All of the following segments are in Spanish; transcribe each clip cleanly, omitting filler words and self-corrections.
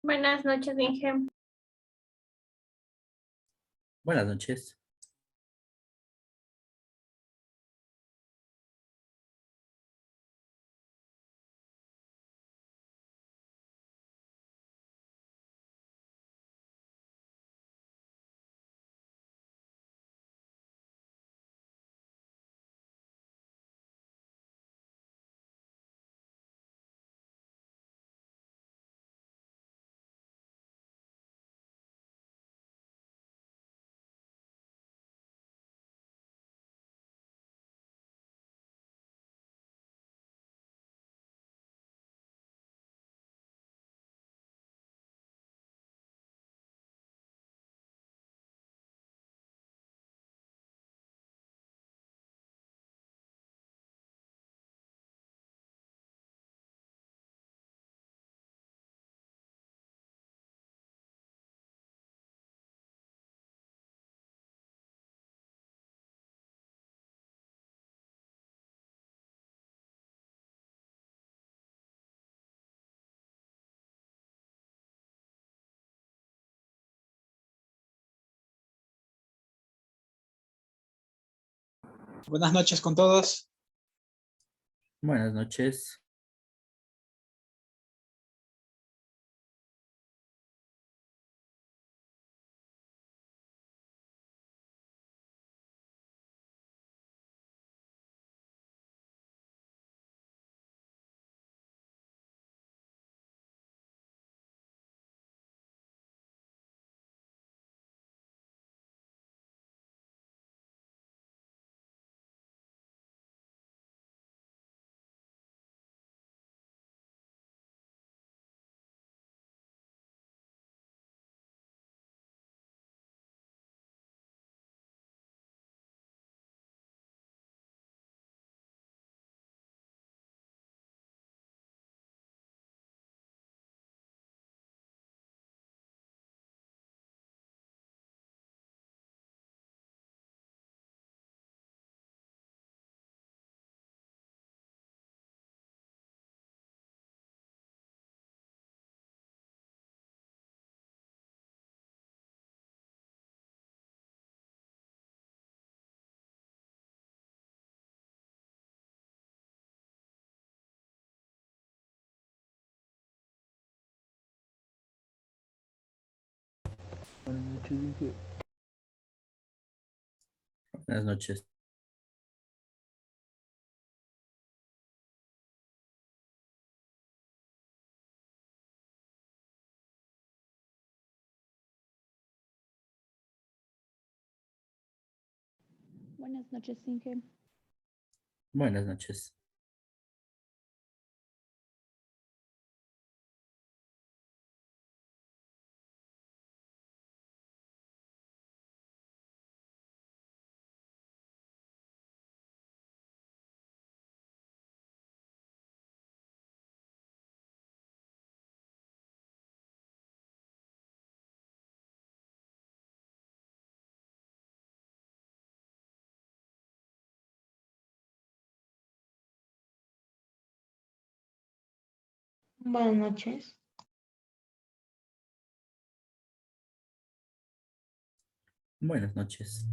Buenas noches, Inge. Buenas noches. Buenas noches con todos. Buenas noches. Buenas noches, Inge. Buenas noches. Buenas noches, Inge. Buenas noches. Buenas noches. Buenas noches.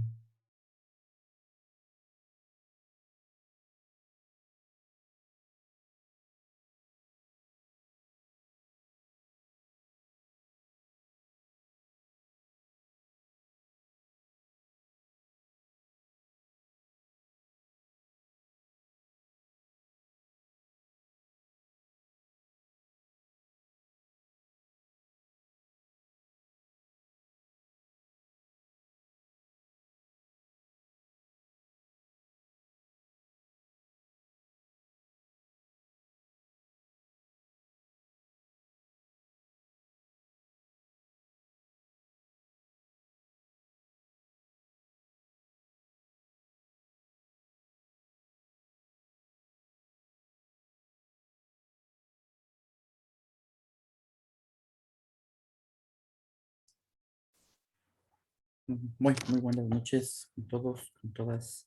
Muy buenas noches con todos, con todas.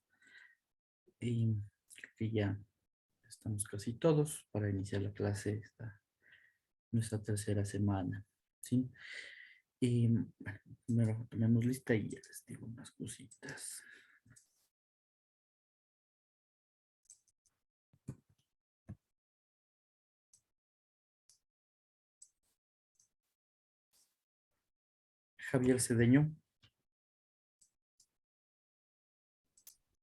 Y creo que ya estamos casi todos para iniciar la clase, nuestra tercera semana, ¿sí? Y bueno, primero tomemos lista y ya les digo unas cositas. Javier Cedeño,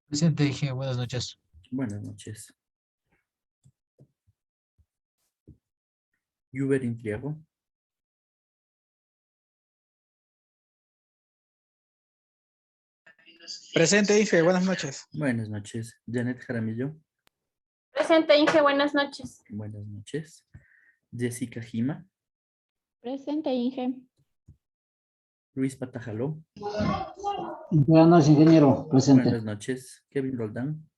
Presente, dije, buenas noches. buenas noches. Yuber Intriago, Presente, dije, buenas noches. buenas noches. Janet Jaramillo, Presente, Inge, buenas noches. buenas noches. Jessica Jima, Presente, Inge. Luis Patajaló, Buenas noches, ingeniero. Presente. buenas noches. Kevin Roldán,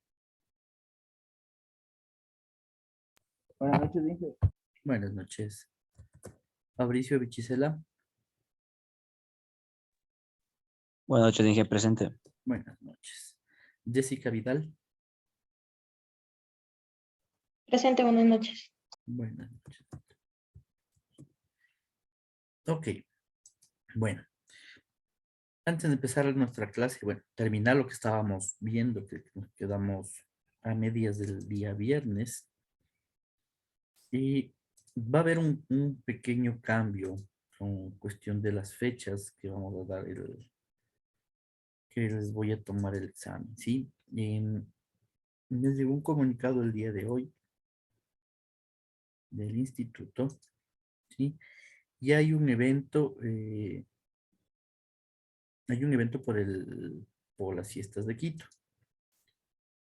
Buenas noches, Inge. buenas noches. Fabricio Vichisela, Buenas noches, Inge, presente. buenas noches. Jessica Vidal, Presente, buenas noches. buenas noches. Ok, bueno. Antes de empezar nuestra clase, bueno, terminar lo que estábamos viendo, que nos quedamos a medias del día viernes. Y va a haber un pequeño cambio con cuestión de las fechas que vamos a dar, que les voy a tomar el examen, ¿sí? Les llegó un comunicado el día de hoy del instituto, ¿sí? Y hay un evento por las fiestas de Quito.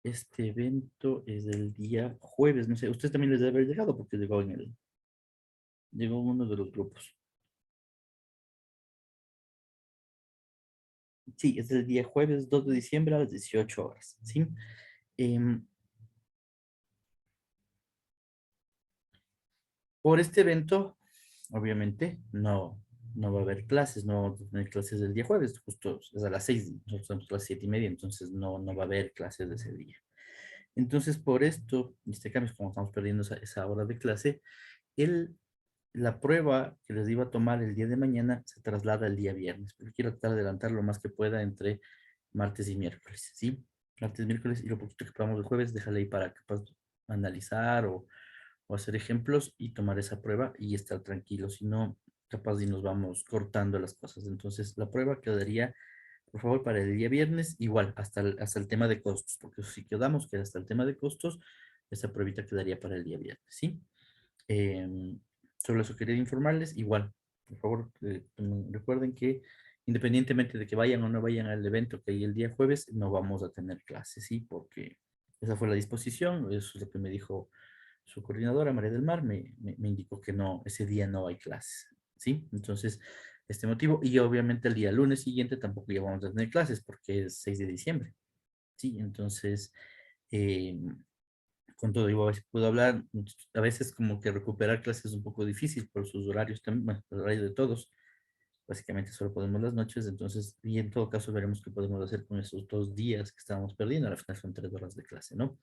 Este evento es el día jueves, no sé, usted también les debe haber llegado porque llegó llegó en uno de los grupos. Sí, es el día jueves 2 de diciembre a las 18 horas, ¿sí? Em, por este evento, obviamente, no va a haber clases, no vamos a tener clases del día jueves, justo es a las 6, nosotros estamos a las 7:30, entonces no va a haber clases de ese día. Entonces, por esto, en este cambio, como estamos perdiendo esa hora de clase, la prueba que les iba a tomar el día de mañana se traslada el día viernes, pero quiero tratar de adelantar lo más que pueda entre martes y miércoles, ¿sí? Martes, miércoles y lo poquito que podamos el jueves, déjale ahí para capaz analizar o hacer ejemplos y tomar esa prueba y estar tranquilos, si no, capaz y nos vamos cortando las cosas. Entonces, la prueba quedaría, por favor, para el día viernes, igual, hasta el tema de costos, porque si quedamos que hasta el tema de costos, esa pruebita quedaría para el día viernes, ¿sí? Sobre eso quería informarles, igual, por favor, recuerden que independientemente de que vayan o no vayan al evento que hay el día jueves, no vamos a tener clases, ¿sí? Porque esa fue la disposición, eso es lo que me dijo su coordinadora, María del Mar, me indicó que no, ese día no hay clases, ¿sí? Entonces, este motivo, y obviamente el día lunes siguiente tampoco ya vamos a tener clases porque es 6 de diciembre, ¿sí? Entonces, con todo, digo, a veces puedo hablar, a veces como que recuperar clases es un poco difícil por sus horarios también, bueno, el horario de todos, básicamente solo podemos las noches, entonces, y en todo caso veremos qué podemos hacer con esos 2 días que estábamos perdiendo, al final son 3 horas de clase, ¿no?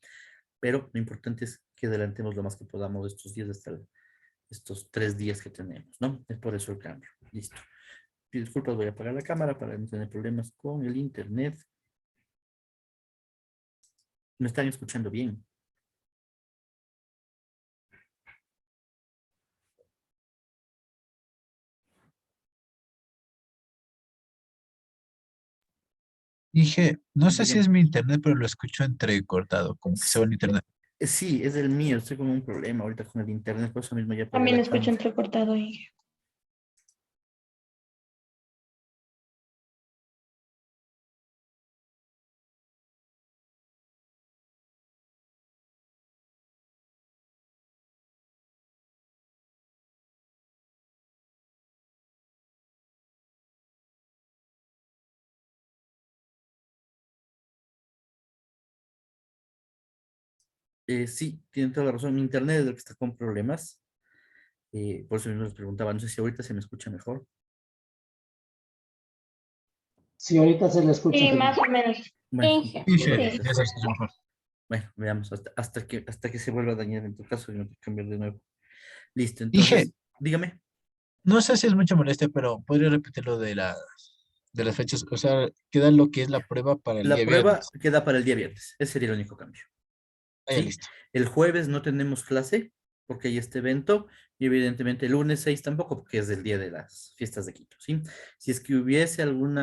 Pero lo importante es que adelantemos lo más que podamos estos días hasta estos 3 días que tenemos, ¿no? Es por eso el cambio. Listo. Disculpas, voy a apagar la cámara para no tener problemas con el internet. ¿Me están escuchando bien? Dije, no sé si Dígame. es mi internet, pero lo escucho entrecortado, como que se va el internet. Sí, es el mío, estoy con un problema ahorita con el internet, por eso mismo ya apagué También la escucho cámara. entrecortado, Inge. Sí, tienen toda la razón, mi internet es el que está con problemas, por eso mismo les preguntaba, no sé si ahorita se me escucha mejor. Sí, ahorita se le escucha. Sí, ingeniero. más o menos. Bueno, Inge. Inge, Sí. ya se escucha mejor. bueno, veamos hasta que se vuelva a dañar en tu caso y no te cambiar de nuevo. Listo, Inge, entonces, dígame. no sé si es mucha molestia, pero podría repetir lo de las fechas. O sea, queda lo que es la prueba para el La día prueba viernes. queda para el día viernes. Ese sería el único cambio. Ahí ¿Sí? listo. El jueves no tenemos clase porque hay este evento y evidentemente el lunes 6 tampoco porque es el día de las fiestas de Quito, ¿sí? Si es que hubiese algún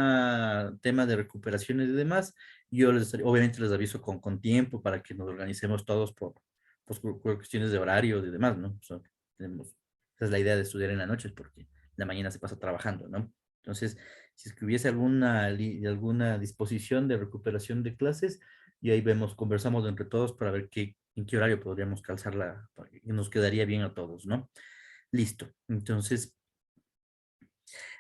tema de recuperaciones y demás, obviamente les aviso con tiempo para que nos organicemos todos pues, por cuestiones de horario y demás, ¿no? O sea, esa es la idea de estudiar en la noche porque la mañana se pasa trabajando, ¿no? Entonces, si es que hubiese alguna disposición de recuperación de clases, y ahí vemos, conversamos entre todos para ver en qué horario podríamos calzarla, que nos quedaría bien a todos, ¿no? Listo. Entonces,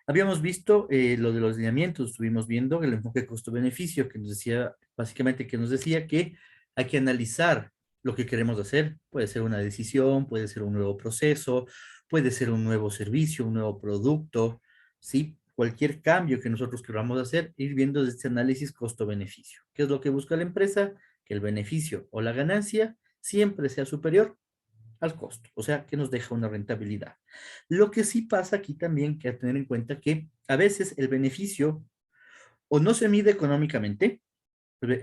habíamos visto lo de los lineamientos, estuvimos viendo el enfoque costo-beneficio, que nos decía, básicamente que nos decía que hay que analizar lo que queremos hacer. Puede ser una decisión, puede ser un nuevo proceso, puede ser un nuevo servicio, un nuevo producto, ¿sí? Cualquier cambio que nosotros queramos hacer, ir viendo este análisis costo-beneficio. ¿Qué es lo que busca la empresa? Que el beneficio o la ganancia siempre sea superior al costo, o sea, que nos deja una rentabilidad. Lo que sí pasa aquí también que hay que tener en cuenta que a veces el beneficio o no se mide económicamente,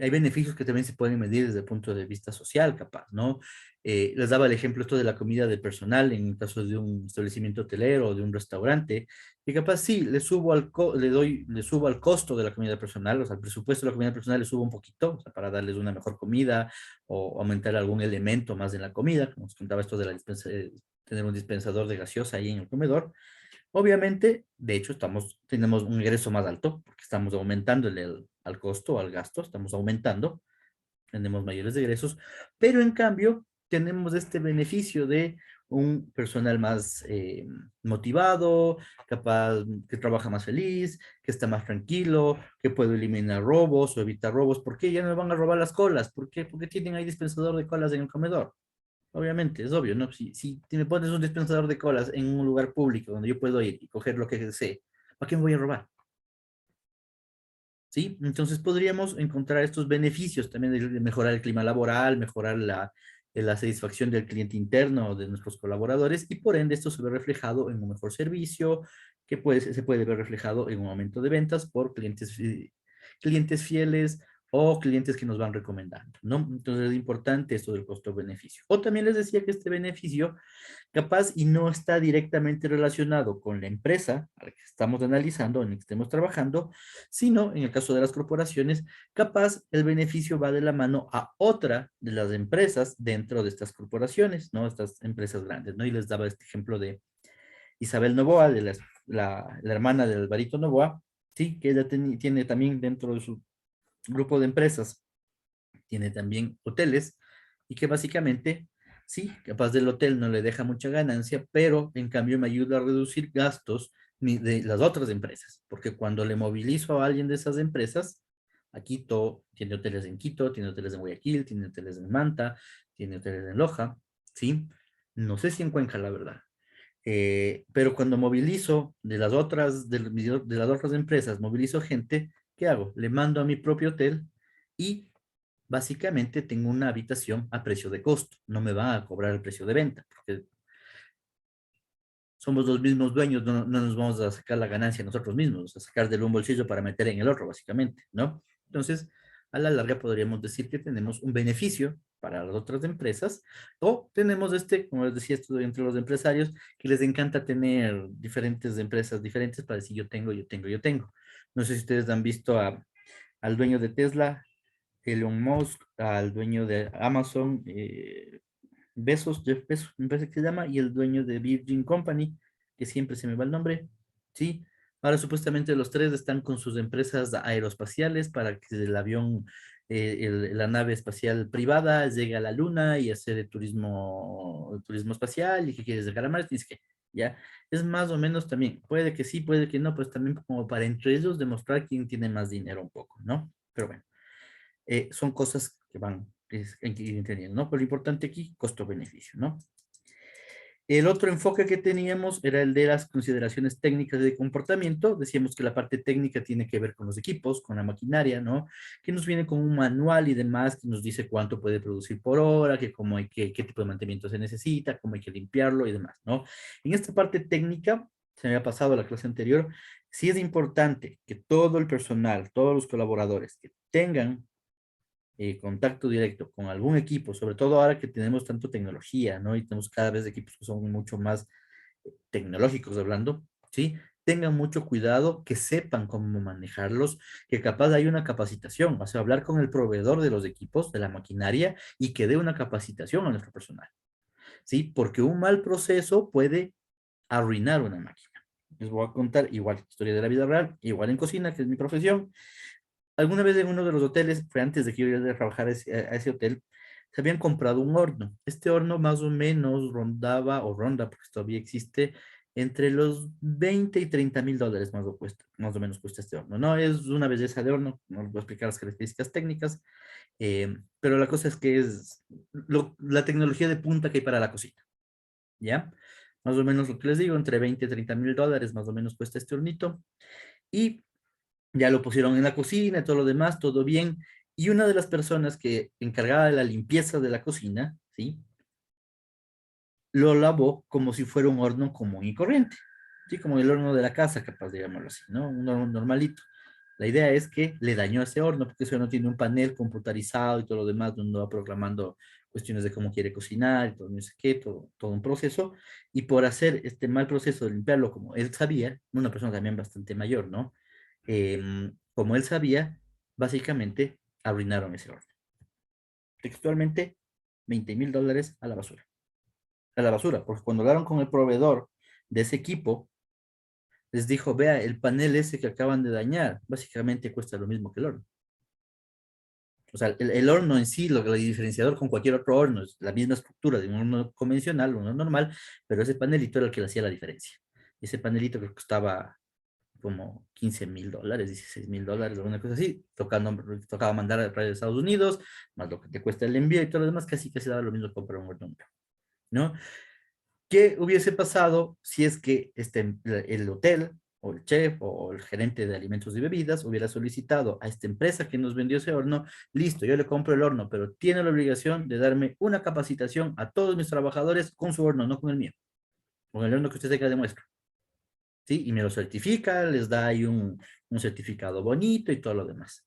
hay beneficios que también se pueden medir desde el punto de vista social, capaz, ¿no? Les daba el ejemplo esto de la comida de personal en el caso de un establecimiento hotelero o de un restaurante, que capaz sí, le subo al costo de la comida personal, o sea, al presupuesto de la comida personal le subo un poquito, o sea, para darles una mejor comida o aumentar algún elemento más en la comida, como os contaba esto de tener un dispensador de gaseosa ahí en el comedor. Obviamente, de hecho, tenemos un ingreso más alto porque estamos aumentando al costo, al gasto, estamos aumentando, tenemos mayores ingresos, pero en cambio tenemos este beneficio de un personal más motivado, capaz, que trabaja más feliz, que está más tranquilo, que puede eliminar robos o evitar robos. ¿Por qué ya no van a robar las colas? ¿Por qué? Porque tienen ahí dispensador de colas en el comedor. Obviamente, es obvio, ¿no? Si me pones un dispensador de colas en un lugar público donde yo puedo ir y coger lo que desee, ¿para qué me voy a robar? ¿Sí? Entonces podríamos encontrar estos beneficios también de mejorar el clima laboral, mejorar la satisfacción del cliente interno, de nuestros colaboradores, y por ende esto se ve reflejado en un mejor servicio, se puede ver reflejado en un aumento de ventas por clientes fieles o clientes que nos van recomendando, ¿no? Entonces es importante esto del costo-beneficio. O también les decía que este beneficio capaz y no está directamente relacionado con la empresa a la que estamos analizando, en la que estemos trabajando, sino en el caso de las corporaciones, capaz el beneficio va de la mano a otra de las empresas dentro de estas corporaciones, ¿no? Estas empresas grandes, ¿no? Y les daba este ejemplo de Isabel Novoa, de la hermana del Alvarito Novoa, sí, que ella tiene también dentro de su grupo de empresas, tiene también hoteles y que básicamente, sí, capaz del hotel no le deja mucha ganancia, pero en cambio me ayuda a reducir gastos de las otras empresas, porque cuando le movilizo a alguien de esas empresas, a Quito, tiene hoteles en Quito, tiene hoteles en Guayaquil, tiene hoteles en Manta, tiene hoteles en Loja, ¿sí? No sé si en Cuenca, la verdad. Pero cuando movilizo de las otras empresas, movilizo gente, ¿qué hago? Le mando a mi propio hotel y básicamente tengo una habitación a precio de costo. No me va a cobrar el precio de venta, porque somos los mismos dueños, no nos vamos a sacar la ganancia nosotros mismos, a sacar de un bolsillo para meter en el otro, básicamente, ¿no? Entonces, a la larga podríamos decir que tenemos un beneficio para las otras empresas, o tenemos como les decía, esto entre los empresarios, que les encanta tener diferentes empresas diferentes para decir yo tengo, yo tengo, yo tengo. No sé si ustedes han visto al dueño de Tesla, Elon Musk, al dueño de Amazon, Jeff Bezos, me parece que se llama, y el dueño de Virgin Company, que siempre se me va el nombre, ¿sí? Ahora supuestamente los tres están con sus empresas aeroespaciales para que el avión, la nave espacial privada llegue a la luna y hacer el turismo espacial y que quieres llegar a Marte, y es que ya es más o menos también, puede que sí, puede que no, pues también como para entre ellos demostrar quién tiene más dinero un poco, ¿no? Pero bueno. Son cosas que hay que ir entendiendo, ¿no? Pero lo importante aquí, costo-beneficio, ¿no? El otro enfoque que teníamos era el de las consideraciones técnicas de comportamiento. Decíamos que la parte técnica tiene que ver con los equipos, con la maquinaria, ¿no? Que nos viene con un manual y demás que nos dice cuánto puede producir por hora, que cómo hay qué tipo de mantenimiento se necesita, cómo hay que limpiarlo y demás, ¿no? En esta parte técnica, se me había pasado la clase anterior, sí es importante que todo el personal, todos los colaboradores que tengan contacto directo con algún equipo, sobre todo ahora que tenemos tanto tecnología, ¿no? Y tenemos cada vez equipos que son mucho más tecnológicos hablando, ¿sí? Tengan mucho cuidado, que sepan cómo manejarlos, que capaz hay una capacitación, o sea, hablar con el proveedor de los equipos, de la maquinaria, y que dé una capacitación a nuestro personal, ¿sí? Porque un mal proceso puede arruinar una máquina. Les voy a contar igual historia de la vida real, igual en cocina, que es mi profesión. Alguna vez en uno de los hoteles, fue antes de que yo iba a trabajar a ese hotel, se habían comprado un horno. Este horno más o menos rondaba, o ronda, porque todavía existe, entre los 20 y 30 mil dólares más o menos cuesta este horno. No es una belleza de horno, no les voy a explicar las características técnicas, pero la cosa es que es la tecnología de punta que hay para la cocina, ¿ya? Más o menos lo que les digo, entre 20 y 30 mil dólares más o menos cuesta este hornito. Y ya lo pusieron en la cocina y todo lo demás, todo bien. Y una de las personas que encargada de la limpieza de la cocina, ¿sí? Lo lavó como si fuera un horno común y corriente, ¿sí? Como el horno de la casa, capaz de llamarlo así, ¿no? Un horno normalito. La idea es que le dañó ese horno, porque ese horno tiene un panel computarizado y todo lo demás, donde va programando cuestiones de cómo quiere cocinar y todo, no sé qué, todo un proceso. Y por hacer este mal proceso de limpiarlo como él sabía, una persona también bastante mayor, ¿no? Como él sabía, básicamente arruinaron ese horno. Textualmente, 20 mil dólares a la basura. A la basura, porque cuando hablaron con el proveedor de ese equipo, les dijo, vea, el panel ese que acaban de dañar, básicamente cuesta lo mismo que el horno. O sea, el horno en sí, el diferenciador con cualquier otro horno, es la misma estructura de un horno convencional, un horno normal, pero ese panelito era el que le hacía la diferencia. Ese panelito que costaba como 15 mil dólares, 16 mil dólares, alguna cosa así, tocaba mandar a de Estados Unidos, más lo que te cuesta el envío y todo lo demás, casi daba lo mismo que comprar un horno, ¿no? ¿Qué hubiese pasado si es que el hotel o el chef o el gerente de alimentos y bebidas hubiera solicitado a esta empresa que nos vendió ese horno, listo, yo le compro el horno, pero tiene la obligación de darme una capacitación a todos mis trabajadores con su horno, no con el mío, con el horno que usted tenga de muestra, ¿sí? Y me lo certifica, les da ahí un certificado bonito y todo lo demás,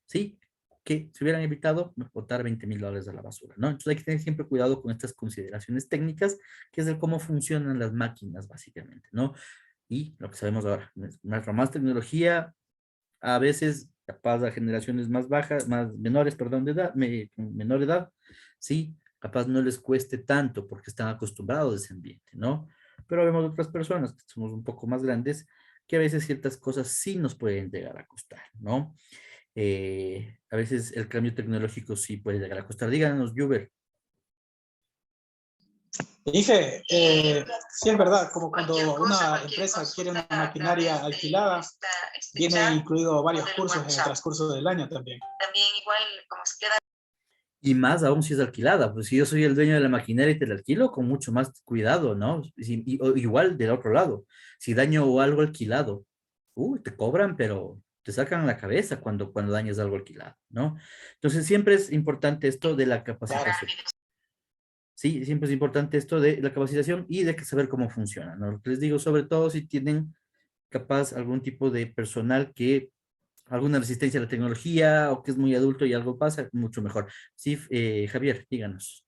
¿sí? Que se hubieran evitado botar 20 mil dólares a la basura, ¿no? Entonces hay que tener siempre cuidado con estas consideraciones técnicas, que es de cómo funcionan las máquinas, básicamente, ¿no? Y lo que sabemos ahora, más tecnología, a veces capaz a generaciones más bajas, menores, perdón, de edad, menor edad, sí, capaz no les cueste tanto porque están acostumbrados a ese ambiente, ¿no? Pero vemos otras personas que somos un poco más grandes, que a veces ciertas cosas sí nos pueden llegar a costar, ¿no? A veces el cambio tecnológico sí puede llegar a costar. Díganos, Juber. Dije, sí es verdad, como cuando una empresa quiere una maquinaria alquilada, viene incluido varios cursos en el transcurso del año también. Y más aún si es alquilada, pues si yo soy el dueño de la maquinaria y te la alquilo, con mucho más cuidado, ¿no? O igual del otro lado, si daño algo alquilado, te cobran, pero te sacan la cabeza cuando dañas algo alquilado, ¿no? Entonces siempre es importante esto de la capacitación. Sí, siempre es importante esto de la capacitación y de saber cómo funciona, ¿no? Les digo, sobre todo si tienen capaz algún tipo de personal que alguna resistencia a la tecnología o que es muy adulto y algo pasa, mucho mejor. Sí, Javier, díganos.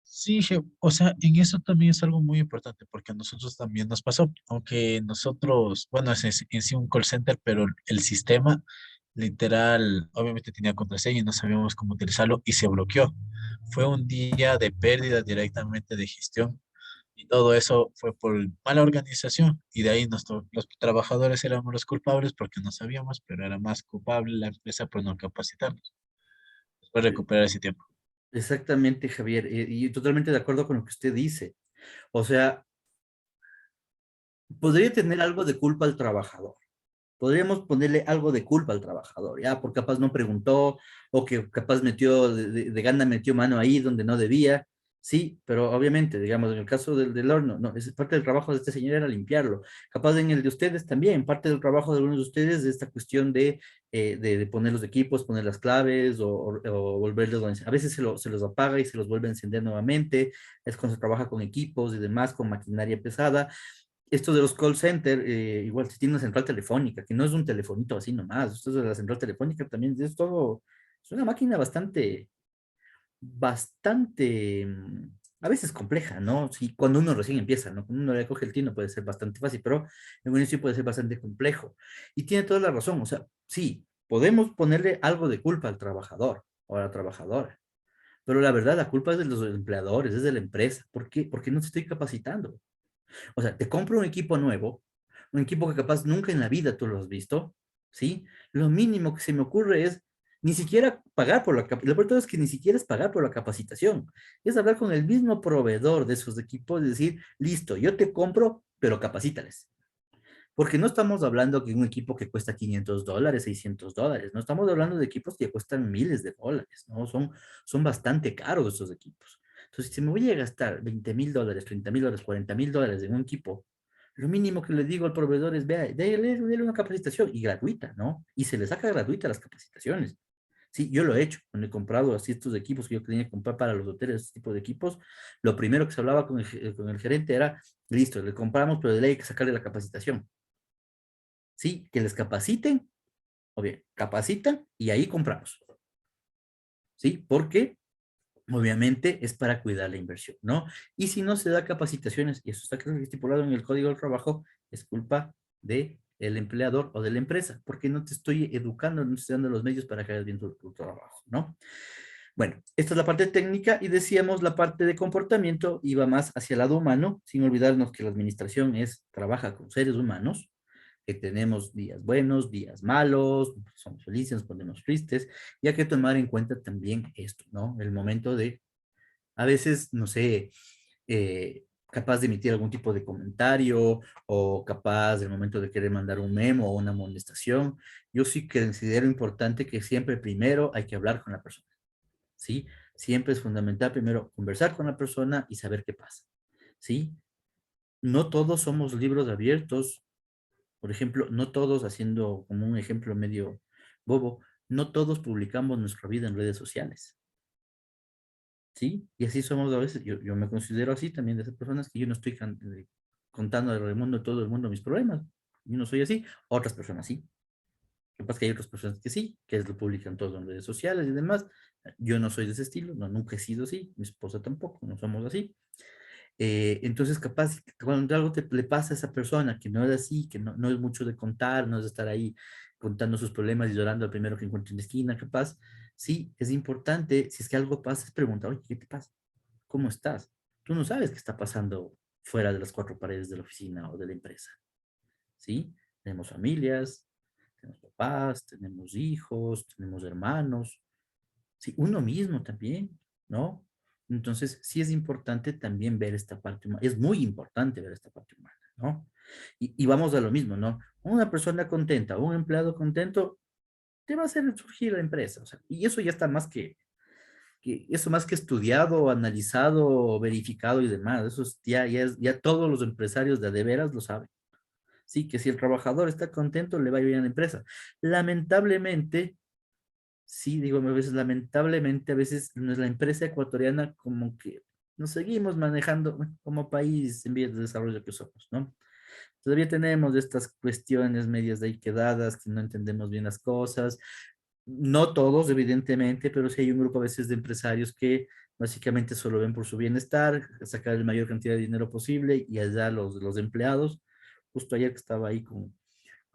Sí, o sea, en eso también es algo muy importante porque a nosotros también nos pasó, aunque nosotros, bueno, es en sí un call center, pero el sistema literal, obviamente tenía contraseña y no sabíamos cómo utilizarlo y se bloqueó. Fue un día de pérdida directamente de gestión y todo eso fue por mala organización y de ahí los trabajadores éramos los culpables porque no sabíamos, pero era más culpable la empresa por no capacitarnos. Después recuperar ese tiempo. Exactamente, Javier, y totalmente de acuerdo con lo que usted dice. O sea, podría tener algo de culpa al trabajador. Podríamos ponerle algo de culpa al trabajador, ya, porque capaz no preguntó, o que capaz metió, de gana metió mano ahí donde no debía, Sí, pero obviamente, digamos, en el caso del horno, no, es parte del trabajo de este señor era limpiarlo. Capaz en el de ustedes también, parte del trabajo de algunos de ustedes es esta cuestión de poner los equipos, poner las claves o volverlos, a veces se los apaga y se los vuelve a encender nuevamente, es cuando se trabaja con equipos y demás, con maquinaria pesada. Esto de los call center, igual si tiene una central telefónica, que no es un telefonito así nomás, esto de la central telefónica también es todo, es una máquina bastante, a veces compleja, ¿no? Sí, cuando uno recién empieza, ¿no? Cuando uno le coge el tino puede ser bastante fácil, pero en un inicio puede ser bastante complejo. Y tiene toda la razón, o sea, sí, podemos ponerle algo de culpa al trabajador o a la trabajadora, pero la verdad, la culpa es de los empleadores, es de la empresa. ¿Por qué? Porque no te estoy capacitando. O sea, te compro un equipo nuevo, un equipo que capaz nunca en la vida tú lo has visto, ¿sí? Lo mínimo que se me ocurre es ni siquiera pagar por la capacitación. Lo peor de todo es que ni siquiera es pagar por la capacitación. Es hablar con el mismo proveedor de esos equipos y decir, listo, yo te compro, pero capacítales. Porque no estamos hablando de un equipo que cuesta $500, $600. No estamos hablando de equipos que cuestan miles de dólares, ¿no? Son bastante caros esos equipos. Entonces, si me voy a gastar $20,000, $30,000, $40,000 en un equipo, lo mínimo que le digo al proveedor es, vea, déle una capacitación y gratuita, ¿no? Y se le saca gratuita las capacitaciones. Sí, yo lo he hecho. Cuando he comprado así estos equipos que yo tenía que comprar para los hoteles, este tipo de equipos, lo primero que se hablaba con el gerente era, listo, le compramos, pero de ley hay que sacarle la capacitación. ¿Sí? Que les capaciten, o bien, capacitan y ahí compramos. ¿Sí? Porque obviamente es para cuidar la inversión, ¿no? Y si no se da capacitaciones, y eso está estipulado en el Código del Trabajo, es culpa del empleador o de la empresa, porque no te estoy educando, no te estoy dando los medios para que hagas bien tu trabajo, ¿no? Bueno, esta es la parte técnica y decíamos la parte de comportamiento iba más hacia el lado humano, sin olvidarnos que la administración trabaja con seres humanos, que tenemos días buenos, días malos, somos felices, nos ponemos tristes, y hay que tomar en cuenta también esto, ¿no? El momento de, a veces, no sé, capaz de emitir algún tipo de comentario o capaz del momento de querer mandar un memo o una amonestación. Yo sí que considero importante que siempre primero hay que hablar con la persona, ¿sí? Siempre es fundamental primero conversar con la persona y saber qué pasa, ¿sí? No todos somos libros abiertos. Por ejemplo, no todos, haciendo como un ejemplo medio bobo, no todos publicamos nuestra vida en redes sociales, ¿sí? Y así somos a veces, yo me considero así también de esas personas que yo no estoy contando al mundo, a todo el mundo mis problemas. Yo no soy así, otras personas sí. Lo que pasa es que hay otras personas que sí, que lo publican todo en redes sociales y demás. Yo no soy de ese estilo, no, nunca he sido así, mi esposa tampoco, no somos así. Entonces, capaz, cuando algo le pasa a esa persona que no es así, que no es mucho de contar, no es de estar ahí contando sus problemas y llorando al primero que encuentre en la esquina, capaz, sí, es importante, si es que algo pasa, es preguntar, oye, ¿qué te pasa? ¿Cómo estás? Tú no sabes qué está pasando fuera de las cuatro paredes de la oficina o de la empresa, ¿sí? Tenemos familias, tenemos papás, tenemos hijos, tenemos hermanos, sí, uno mismo también, ¿no? Entonces, sí es importante también ver esta parte humana, es muy importante ver esta parte humana, ¿no? Y vamos a lo mismo, ¿no? Una persona contenta, un empleado contento, te va a hacer surgir la empresa, o sea, y eso ya está eso más que estudiado, analizado, verificado y demás, eso ya todos los empresarios de veras lo saben. Sí, que si el trabajador está contento, le va a ir bien a la empresa. Lamentablemente, sí, digo, a veces, lamentablemente, a veces la empresa ecuatoriana como que nos seguimos manejando como país en vías de desarrollo que somos, ¿no? Todavía tenemos estas cuestiones medias de ahí quedadas, que no entendemos bien las cosas. No todos, evidentemente, pero sí hay un grupo a veces de empresarios que básicamente solo ven por su bienestar, sacar la mayor cantidad de dinero posible y allá los empleados. Justo ayer que estaba ahí con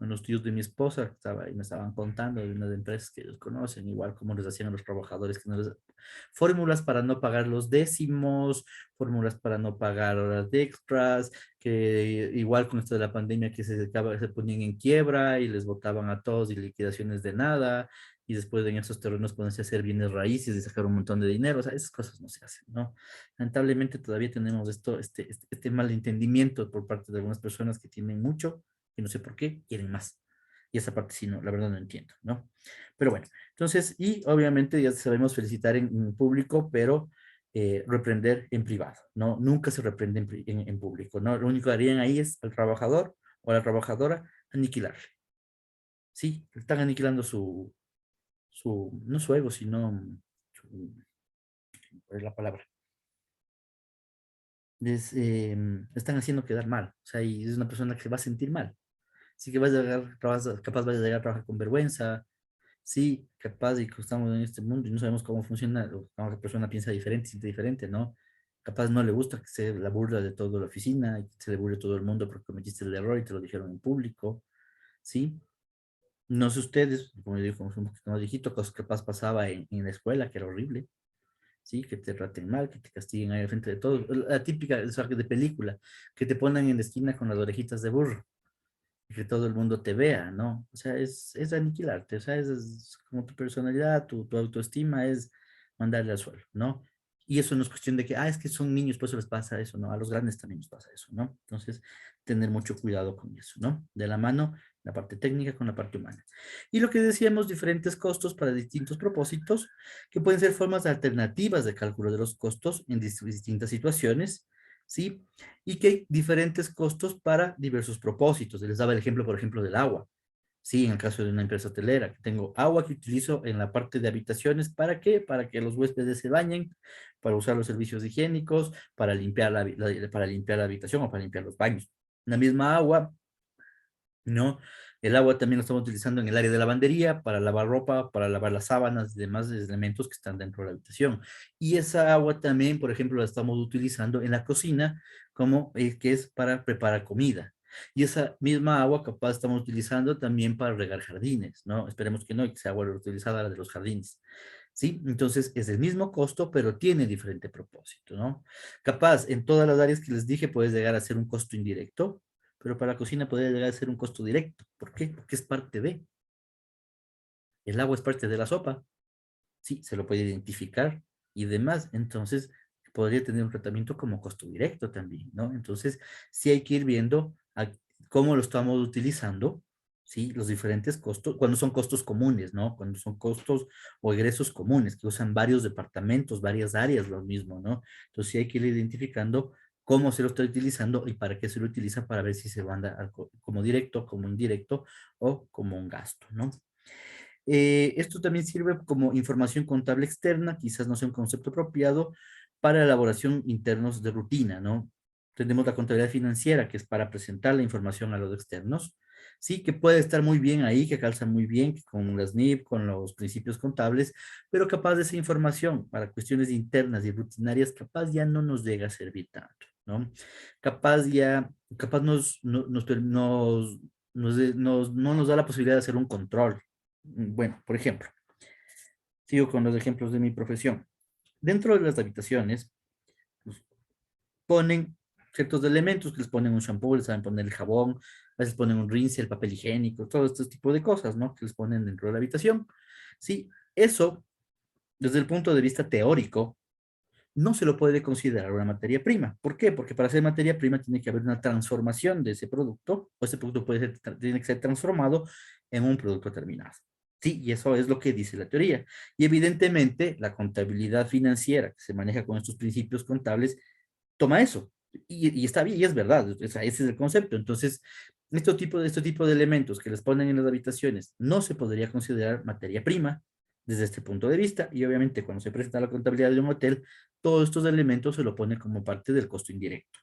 los tíos de mi esposa, estaba, y me estaban contando de unas empresas que ellos conocen, igual como les hacían a los trabajadores, fórmulas para no pagar los décimos, fórmulas para no pagar horas de extras, que igual con esto de la pandemia que se ponían en quiebra y les botaban a todos y liquidaciones de nada, y después en esos terrenos ponerse a hacer bienes raíces y sacar un montón de dinero, o sea, esas cosas no se hacen, ¿no? Lamentablemente todavía tenemos este malentendimiento por parte de algunas personas que tienen mucho y no sé por qué quieren más. Y esa parte sí, no, la verdad no entiendo, ¿no? Pero bueno, entonces, y obviamente ya sabemos felicitar en público, pero reprender en privado, ¿no? Nunca se reprende en público, ¿no? Lo único que harían ahí es al trabajador o a la trabajadora aniquilarle. Sí, están aniquilando no su ego, sino ¿cuál es la palabra? Están haciendo quedar mal, o sea, y es una persona que se va a sentir mal. Así que capaz vas a llegar a trabajar con vergüenza, sí, capaz y que estamos en este mundo y no sabemos cómo funciona, o cada persona piensa diferente, siente diferente, ¿no? Capaz no le gusta que se la burla de toda la oficina, y que se le burle todo el mundo porque cometiste el error y te lo dijeron en público, ¿sí? No sé ustedes, como yo digo, como soy un poquito más viejito, cosas que capaz pasaba en la escuela, que era horrible, ¿sí? Que te traten mal, que te castiguen ahí al frente de todos. La típica, o sea, de película, que te ponen en la esquina con las orejitas de burro y que todo el mundo te vea, ¿no? O sea, es aniquilarte, o sea, es como tu personalidad, tu autoestima es mandarle al suelo, ¿no? Y eso no es cuestión de que, es que son niños, por eso les pasa eso, ¿no? A los grandes también les pasa eso, ¿no? Entonces, tener mucho cuidado con eso, ¿no? De la mano, la parte técnica con la parte humana. Y lo que decíamos, diferentes costos para distintos propósitos, que pueden ser formas alternativas de cálculo de los costos en distintas situaciones, ¿sí? Y que hay diferentes costos para diversos propósitos. Les daba el ejemplo, por ejemplo, del agua. Sí, en el caso de una empresa hotelera, que tengo agua que utilizo en la parte de habitaciones, ¿para qué? Para que los huéspedes se bañen, para usar los servicios higiénicos, para limpiar para limpiar la habitación o para limpiar los baños. La misma agua, ¿no? El agua también lo estamos utilizando en el área de lavandería, para lavar ropa, para lavar las sábanas y demás elementos que están dentro de la habitación. Y esa agua también, por ejemplo, la estamos utilizando en la cocina, como que es para preparar comida. Y esa misma agua capaz estamos utilizando también para regar jardines, ¿no? Esperemos que no, y que sea agua reutilizada la de los jardines. ¿Sí? Entonces es el mismo costo, pero tiene diferente propósito, ¿no? Capaz, en todas las áreas que les dije, puedes llegar a ser un costo indirecto, pero para la cocina podría llegar a ser un costo directo. ¿Por qué? Porque es parte de. El agua es parte de la sopa. Sí, se lo puede identificar y demás. Entonces, podría tener un tratamiento como costo directo también, ¿no? Entonces, sí hay que ir viendo cómo lo estamos utilizando, ¿sí? Los diferentes costos, cuando son costos comunes, ¿no? Cuando son costos o egresos comunes, que usan varios departamentos, varias áreas, lo mismo, ¿no? Entonces, sí hay que ir identificando cómo se lo está utilizando y para qué se lo utiliza para ver si se manda como directo, como indirecto o como un gasto, ¿no? Esto también sirve como información contable externa, quizás no sea un concepto apropiado, para elaboración internos de rutina, ¿no? Tenemos la contabilidad financiera, que es para presentar la información a los externos, sí, que puede estar muy bien ahí, que calza muy bien con las NIP, con los principios contables, pero capaz de esa información para cuestiones internas y rutinarias, capaz ya no nos llega a servir tanto, ¿no? Capaz no nos da la posibilidad de hacer un control. Bueno, por ejemplo, sigo con los ejemplos de mi profesión. Dentro de las habitaciones, pues, ponen ciertos elementos que les ponen un shampoo, les saben poner el jabón, a veces ponen un rinse, el papel higiénico, todo este tipo de cosas, ¿no? Que les ponen dentro de la habitación. Sí, eso, desde el punto de vista teórico, no se lo puede considerar una materia prima. ¿Por qué? Porque para ser materia prima tiene que haber una transformación de ese producto, o ese producto tiene que ser transformado en un producto terminado. Sí, y eso es lo que dice la teoría. Y evidentemente la contabilidad financiera que se maneja con estos principios contables toma eso. Y está bien, y es verdad, o sea, ese es el concepto. Entonces, este tipo de elementos que les ponen en las habitaciones no se podría considerar materia prima desde este punto de vista. Y obviamente cuando se presenta la contabilidad de un hotel, todos estos elementos se lo pone como parte del costo indirecto.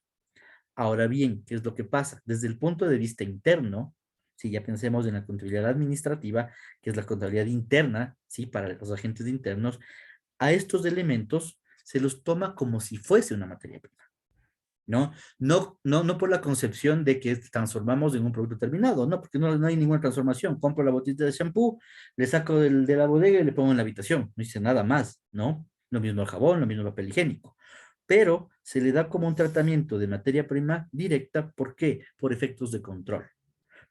Ahora bien, ¿qué es lo que pasa? Desde el punto de vista interno, si ya pensemos en la contabilidad administrativa, que es la contabilidad interna, ¿sí? Para los agentes internos, a estos elementos se los toma como si fuese una materia prima, ¿no? No por la concepción de que transformamos en un producto terminado, no, porque no hay ninguna transformación. Compro la botella de shampoo, le saco de la bodega y le pongo en la habitación. No hice nada más, ¿no? Lo mismo el jabón, lo mismo el papel higiénico. Pero se le da como un tratamiento de materia prima directa. ¿Por qué? Por efectos de control.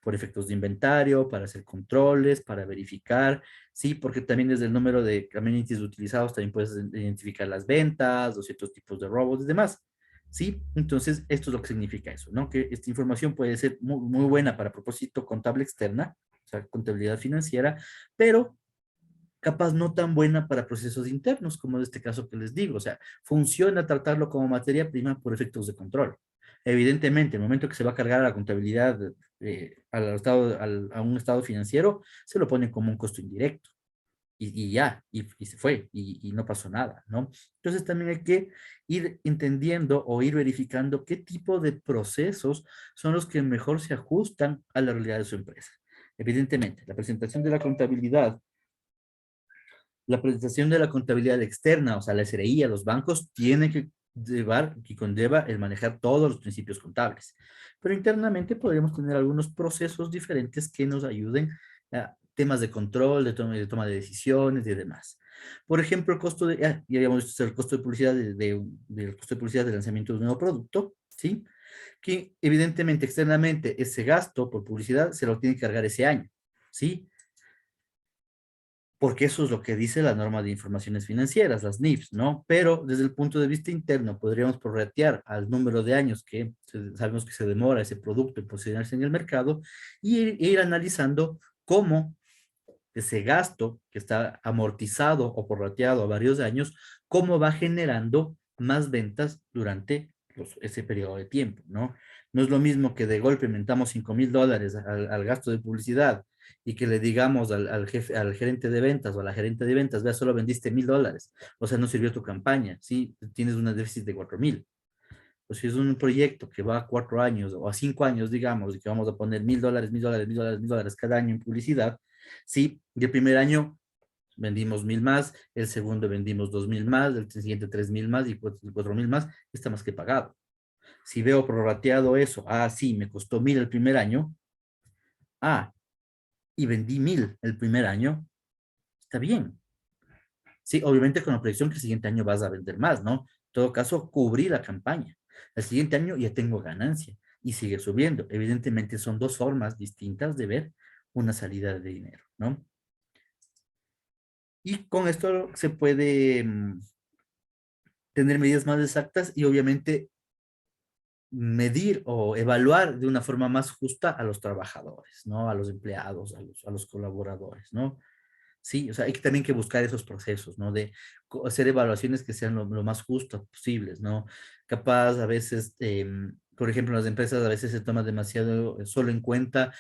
Por efectos de inventario, para hacer controles, para verificar, sí, porque también desde el número de amenities utilizados también puedes identificar las ventas, los ciertos tipos de robos y demás. ¿Sí? Entonces, esto es lo que significa eso, ¿no? Que esta información puede ser muy buena para propósito contable externa, o sea, contabilidad financiera, pero capaz no tan buena para procesos internos, como en este caso que les digo. O sea, funciona tratarlo como materia prima por efectos de control. Evidentemente, el momento que se va a cargar a la contabilidad a un estado financiero, se lo pone como un costo indirecto. Y ya, y se fue, y no pasó nada, ¿no? Entonces también hay que ir entendiendo o ir verificando qué tipo de procesos son los que mejor se ajustan a la realidad de su empresa. Evidentemente, la presentación de la contabilidad externa, o sea, la SRI a los bancos, tiene que llevar, que conlleva el manejar todos los principios contables. Pero internamente podríamos tener algunos procesos diferentes que nos ayuden a temas de control, de toma de decisiones y demás. Por ejemplo, el costo de, ya habíamos visto el costo de publicidad del costo de publicidad del lanzamiento de un nuevo producto, ¿sí? Que evidentemente externamente ese gasto por publicidad se lo tiene que cargar ese año, ¿sí? Porque eso es lo que dice la norma de informaciones financieras, las NIFs, ¿no? Pero desde el punto de vista interno podríamos prorratear al número de años que sabemos que se demora ese producto en posicionarse en el mercado y ir analizando cómo ese gasto que está amortizado o prorrateado a varios años, cómo va generando más ventas durante ese periodo de tiempo, ¿no? No es lo mismo que de golpe aumentamos $5,000 al gasto de publicidad y que le digamos al jefe, al gerente de ventas o a la gerente de ventas, vea, solo vendiste $1,000, o sea, no sirvió tu campaña, ¿sí? Tienes un déficit de 4,000. Pues si es un proyecto que va a 4 años o a 5 años, digamos, y que vamos a poner $1,000, $1,000, $1,000, $1,000 cada año en publicidad, sí, y el primer año vendimos 1,000 más, el segundo vendimos 2,000 más, el siguiente 3,000 más y 4,000 más, está más que pagado. Si veo prorrateado eso, sí, me costó 1,000 el primer año, y vendí 1,000 el primer año, está bien. Sí, obviamente con la proyección que el siguiente año vas a vender más, ¿no? En todo caso, cubrí la campaña. El siguiente año ya tengo ganancia y sigue subiendo. Evidentemente son dos formas distintas de ver una salida de dinero, ¿no? Y con esto se puede tener medidas más exactas y obviamente medir o evaluar de una forma más justa a los trabajadores, ¿no? A los empleados, a los colaboradores, ¿no? Sí, o sea, hay que también que buscar esos procesos, ¿no? De hacer evaluaciones que sean lo más justas posibles, ¿no? Capaz a veces, por ejemplo, en las empresas a veces se toma demasiado solo en cuenta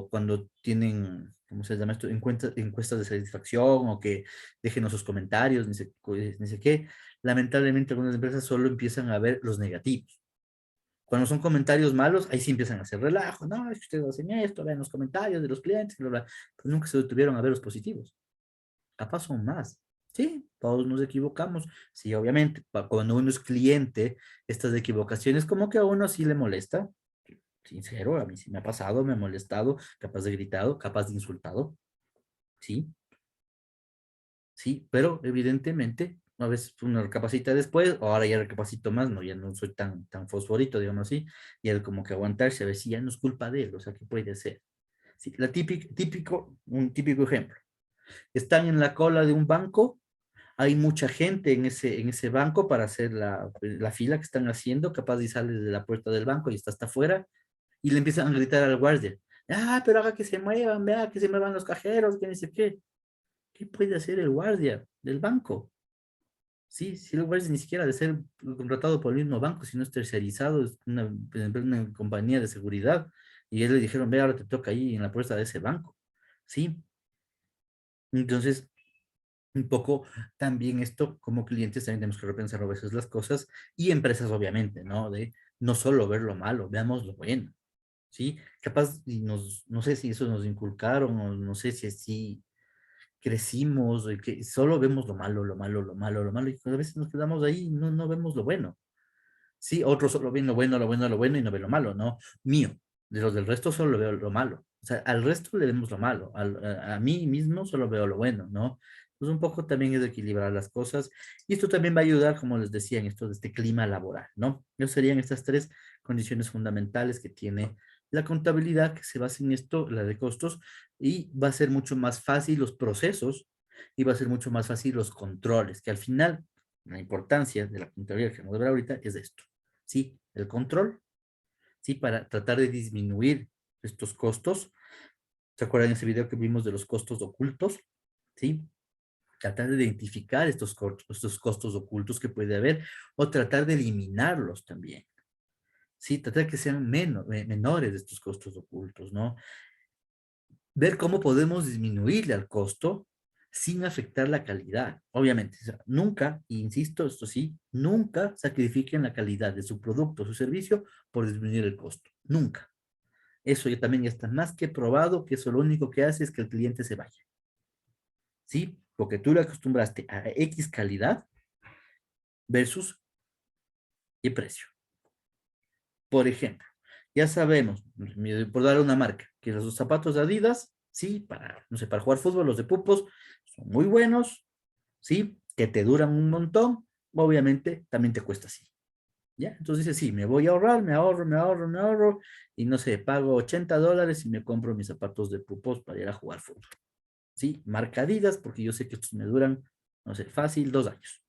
cuando tienen, ¿cómo se llama esto? Encuestas de satisfacción o que dejen sus comentarios, ni sé qué. Lamentablemente algunas empresas solo empiezan a ver los negativos. Cuando son comentarios malos, ahí sí empiezan a hacer relajo. No, es que ustedes hacen esto, ven los comentarios de los clientes, bla, bla. Pero nunca se detuvieron a ver los positivos. Capaz son más. Sí, todos nos equivocamos. Sí, obviamente, cuando uno es cliente, estas equivocaciones como que a uno sí le molesta. Sincero, a mí sí me ha pasado, me ha molestado, capaz de gritado, capaz de insultado. Sí, sí, pero evidentemente, a veces uno recapacita después, o ahora ya recapacito más, no, ya no soy tan fosforito, digamos así, y él como que aguantarse a ver si ya no es culpa de él, o sea, ¿qué puede hacer? Sí, un típico ejemplo. Están en la cola de un banco, hay mucha gente en ese banco para hacer la fila que están haciendo, capaz de salir de la puerta del banco y está hasta afuera, y le empiezan a gritar al guardia, pero haga que se muevan, vea, que se muevan los cajeros, que ni sé qué. ¿Qué puede hacer el guardia del banco? Sí, si el guardia ni siquiera de ser contratado por el mismo banco, sino es tercerizado, es una compañía de seguridad, y él le dijeron, ve, ahora te toca ahí en la puerta de ese banco. Sí, entonces, un poco también esto, como clientes también tenemos que repensar a veces las cosas, y empresas obviamente, ¿no? De no solo ver lo malo, veamos lo bueno, ¿sí? Capaz, no sé si eso nos inculcaron, o no sé si así crecimos, que solo vemos lo malo, lo malo, lo malo, lo malo, y a veces nos quedamos ahí y no vemos lo bueno. Sí, otros solo ven lo bueno, lo bueno, lo bueno y no ven lo malo, ¿no? Mío, de los del resto solo veo lo malo. O sea, al resto le vemos lo malo, a mí mismo solo veo lo bueno, ¿no? Pues un poco también es equilibrar las cosas y esto también va a ayudar, como les decía, en esto de este clima laboral, ¿no? Yo serían estas tres condiciones fundamentales que tiene la contabilidad, que se basa en esto, la de costos, y va a ser mucho más fácil los procesos y va a ser mucho más fácil los controles, que al final la importancia de la contabilidad que vamos a ver ahorita es esto. Sí, el control, sí, para tratar de disminuir estos costos. ¿Se acuerdan ese video que vimos de los costos ocultos? ¿sí? Tratar de identificar estos costos ocultos que puede haber o tratar de eliminarlos también. Sí, tratar que sean menores estos costos ocultos, ¿no? Ver cómo podemos disminuirle al costo sin afectar la calidad. Obviamente, o sea, nunca, insisto, esto sí, nunca sacrifiquen la calidad de su producto o su servicio por disminuir el costo. Nunca. Eso ya también está más que probado que eso lo único que hace es que el cliente se vaya. ¿Sí? Porque tú le acostumbraste a X calidad versus Y precio. Por ejemplo, ya sabemos, por dar una marca, que los zapatos de Adidas, sí, para, no sé, para jugar fútbol, los de pupos, son muy buenos, sí, que te duran un montón, obviamente también te cuesta así. ¿Ya? Entonces dice, sí, me voy a ahorrar, me ahorro, y no sé, pago $80 y me compro mis zapatos de pupos para ir a jugar fútbol. ¿Sí? Marca Adidas, porque yo sé que estos me duran, no sé, fácil, 2 años.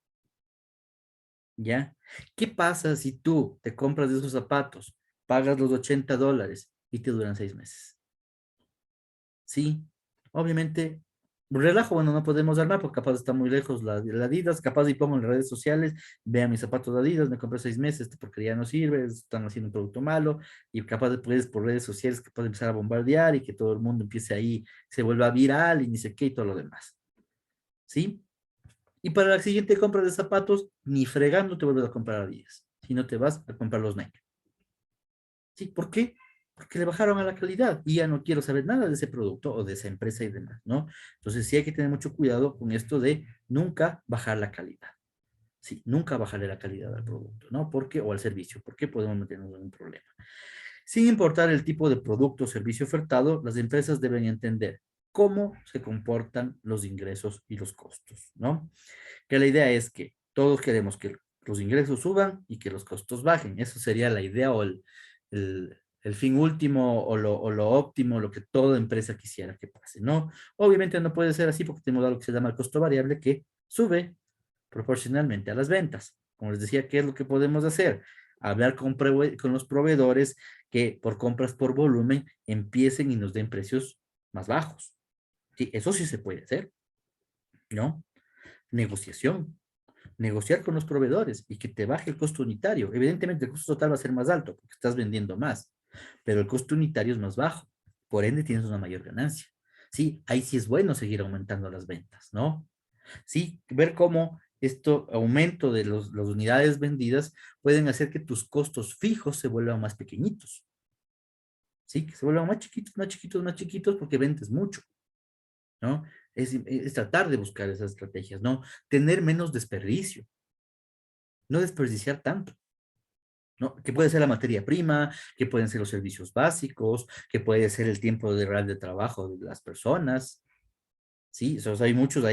¿Ya? ¿Qué pasa si tú te compras de esos zapatos, pagas los $80 y te duran 6 meses? Sí, obviamente, relajo, bueno, no podemos armar porque capaz está muy lejos la Adidas, capaz y pongo en las redes sociales, vean mis zapatos de Adidas, me compré 6 meses, esta porquería no sirve, están haciendo un producto malo, y capaz después por redes sociales capaz de empezar a bombardear y que todo el mundo empiece ahí, se vuelva viral y ni sé qué y todo lo demás. ¿Sí? Y para la siguiente compra de zapatos, ni fregando te vuelves a comprar Adidas, sino te vas a comprar los Nike. ¿Sí? ¿Por qué? Porque le bajaron a la calidad y ya no quiero saber nada de ese producto o de esa empresa y demás, ¿no? Entonces sí hay que tener mucho cuidado con esto de nunca bajar la calidad. Sí, nunca bajarle la calidad al producto, ¿no? Porque, o al servicio, porque podemos meternos en un problema. Sin importar el tipo de producto o servicio ofertado, las empresas deben entender cómo se comportan los ingresos y los costos, ¿no? Que la idea es que todos queremos que los ingresos suban y que los costos bajen. Eso sería la idea o el fin último o lo óptimo, lo que toda empresa quisiera que pase, ¿no? Obviamente no puede ser así porque tenemos algo que se llama el costo variable que sube proporcionalmente a las ventas. Como les decía, ¿qué es lo que podemos hacer? Hablar con los proveedores que por compras por volumen empiecen y nos den precios más bajos. Sí, eso sí se puede hacer, ¿no? Negociación. Negociar con los proveedores y que te baje el costo unitario. Evidentemente el costo total va a ser más alto porque estás vendiendo más, pero el costo unitario es más bajo. Por ende tienes una mayor ganancia. Sí, ahí sí es bueno seguir aumentando las ventas, ¿no? Sí, ver cómo esto aumento de las unidades vendidas pueden hacer que tus costos fijos se vuelvan más pequeñitos. Sí, que se vuelvan más chiquitos, más chiquitos, más chiquitos porque vendes mucho, ¿no? Es tratar de buscar esas estrategias, ¿no? Tener menos desperdicio, no desperdiciar tanto, ¿no? Que puede ser la materia prima, que pueden ser los servicios básicos, que puede ser el tiempo de real de trabajo de las personas, ¿sí? O sea, hay muchos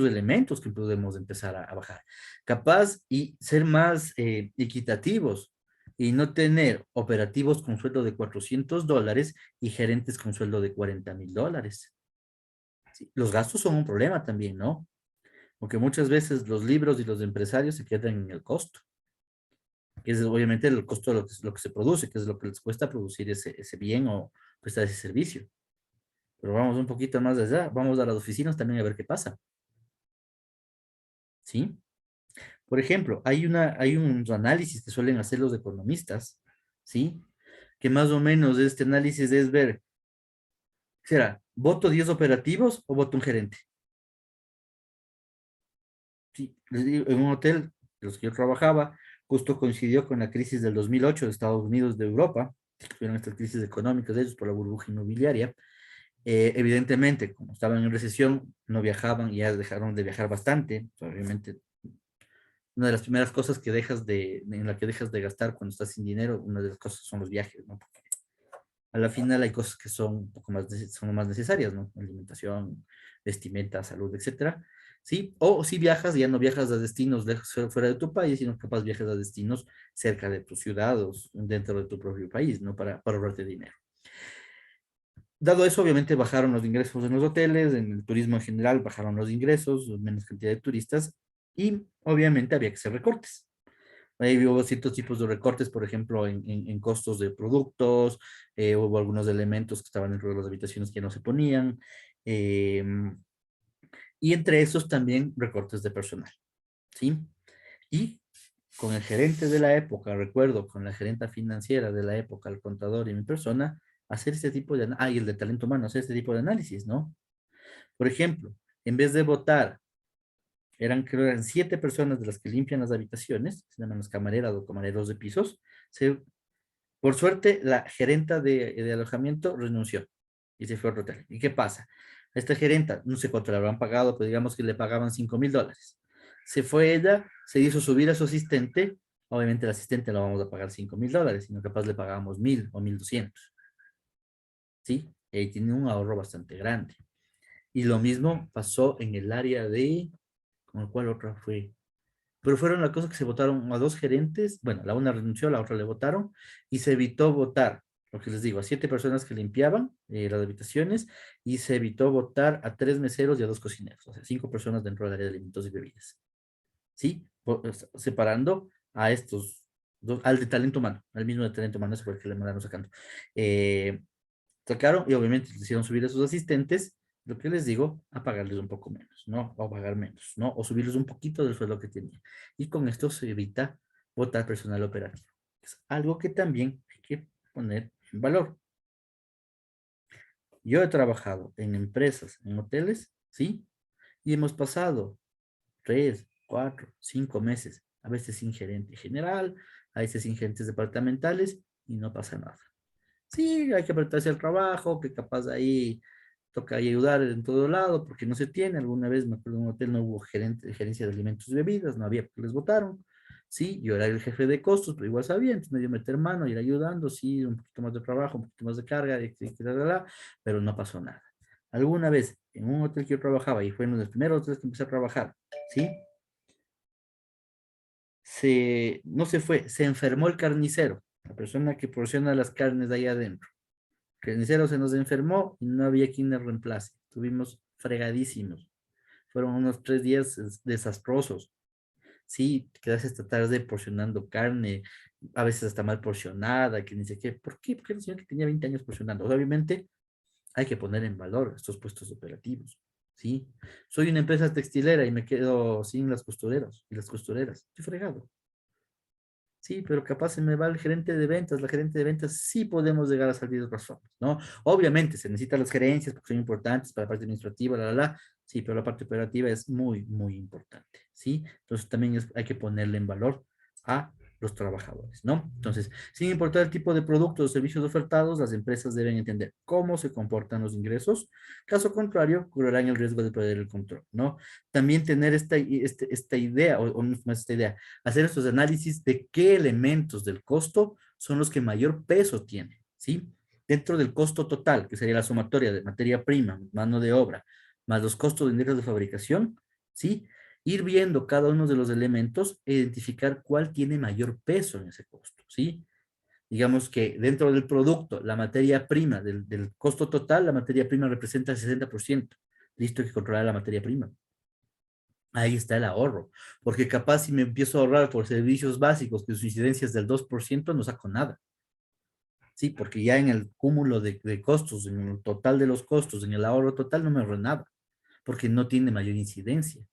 elementos que podemos empezar a bajar. Capaz y ser más equitativos y no tener operativos con sueldo de $400 y gerentes con sueldo de $40,000. ¿Sí? Los gastos son un problema también, ¿no? Porque muchas veces los libros y los empresarios se quedan en el costo, que es obviamente el costo de lo que se produce, que es lo que les cuesta producir ese bien o prestar ese servicio. Pero vamos un poquito más allá, vamos a las oficinas también a ver qué pasa. ¿Sí? Por ejemplo, hay unos análisis que suelen hacer los economistas, ¿sí? Que más o menos este análisis es ver, ¿será voto 10 operativos o voto un gerente? Sí, les digo, en un hotel en los que yo trabajaba, justo coincidió con la crisis del 2008 de Estados Unidos, de Europa, que tuvieron estas crisis económicas de ellos por la burbuja inmobiliaria. Evidentemente, como estaban en recesión, no viajaban y ya dejaron de viajar bastante. Obviamente, una de las primeras cosas que en la que dejas de gastar cuando estás sin dinero, una de las cosas son los viajes, ¿no? Porque a la final hay cosas que son un poco más, son más necesarias, ¿no? Alimentación, vestimenta, salud, etcétera. ¿Sí? O si viajas, ya no viajas a destinos fuera de tu país, sino capaz viajas a destinos cerca de tu ciudad o dentro de tu propio país, ¿no? Para ahorrarte dinero. Dado eso, obviamente bajaron los ingresos en los hoteles, en el turismo en general bajaron los ingresos, menos cantidad de turistas, y obviamente había que hacer recortes. Ahí hubo ciertos tipos de recortes, por ejemplo, en costos de productos, hubo algunos elementos que estaban dentro de las habitaciones que no se ponían, Y entre esos también recortes de personal, ¿sí? Y con el gerente de la época, recuerdo, con la gerenta financiera de la época, el contador y mi persona, hacer este tipo de, y el de talento humano, hacer este tipo de análisis, ¿no? Por ejemplo, en vez de votar, creo que eran 7 personas de las que limpian las habitaciones, se llaman las camareras o camareros de pisos. Por suerte, la gerenta de alojamiento renunció y se fue a otro hotel. ¿Y qué pasa? A esta gerenta, no sé cuánto le habrán pagado, pero digamos que le pagaban $5,000. Se fue ella, se hizo subir a su asistente. Obviamente, el asistente no vamos a pagar $5,000, sino capaz le pagábamos 1,000 o 1,200. ¿Sí? Y ahí tiene un ahorro bastante grande. Y lo mismo pasó en el área de, ¿con cuál otra fue? Pero fueron las cosas que se votaron a 2 gerentes, bueno, la una renunció, la otra le votaron, y se evitó votar, lo que les digo, a 7 personas que limpiaban las habitaciones, y se evitó votar a 3 meseros y a 2 cocineros, o sea, 5 personas dentro del área de alimentos y bebidas. ¿Sí? Separando a estos dos, al de talento humano, al mismo de talento humano, ese fue el que le mandaron sacando. Sacaron y obviamente les hicieron subir a sus asistentes, lo que les digo, a pagarles un poco menos, ¿no? O pagar menos, ¿no? O subirles un poquito del sueldo que tenían. Y con esto se evita votar personal operativo. Es algo que también hay que poner en valor. Yo he trabajado en empresas, en hoteles, ¿sí? Y hemos pasado 3, 4, 5 meses, a veces sin gerente general, a veces sin gerentes departamentales, y no pasa nada. Sí, hay que apretarse al trabajo, que capaz ahí toca ahí ayudar en todo lado, porque no se tiene. Alguna vez me acuerdo en un hotel no hubo gerencia de alimentos y bebidas, no había porque les votaron. Sí, yo era el jefe de costos, pero igual sabía, entonces me dio meter mano, ir ayudando, sí, un poquito más de trabajo, un poquito más de carga, pero no pasó nada. Alguna vez en un hotel que yo trabajaba, y fue uno de los primeros hoteles que empecé a trabajar, ¿sí? No se fue, se enfermó el carnicero, la persona que porciona las carnes de ahí adentro. El carnicero se nos enfermó y no había quien nos reemplace. Estuvimos fregadísimos. Fueron unos 3 días desastrosos. Sí, te quedas esta tarde porcionando carne, a veces hasta mal porcionada, que ni sé qué. ¿Por qué? Porque era un señor que tenía 20 años porcionando. Obviamente hay que poner en valor estos puestos operativos. ¿Sí? Soy una empresa textilera y me quedo sin las costureras y las costureras. Estoy fregado. Sí, pero capaz se me va el gerente de ventas, la gerente de ventas, sí podemos llegar a salir de otras formas, ¿no? Obviamente se necesitan las gerencias porque son importantes para la parte administrativa, sí, pero la parte operativa es muy, muy importante, ¿sí? Entonces también hay que ponerle en valor a los trabajadores, ¿no? Entonces, sin importar el tipo de productos o servicios ofertados, las empresas deben entender cómo se comportan los ingresos, caso contrario, correrán el riesgo de perder el control, ¿no? También tener esta idea, o no más esta idea, hacer estos análisis de qué elementos del costo son los que mayor peso tienen, ¿sí? Dentro del costo total, que sería la sumatoria de materia prima, mano de obra, más los costos de indirectos de fabricación, ¿sí? Ir viendo cada uno de los elementos e identificar cuál tiene mayor peso en ese costo, ¿sí? Digamos que dentro del producto, la materia prima, del costo total, la materia prima representa el 60%. Listo, hay que controlar la materia prima. Ahí está el ahorro, porque capaz si me empiezo a ahorrar por servicios básicos que su incidencia es del 2%, no saco nada. Sí, porque ya en el cúmulo de costos, en el total de los costos, en el ahorro total, no me ahorro nada, porque no tiene mayor incidencia.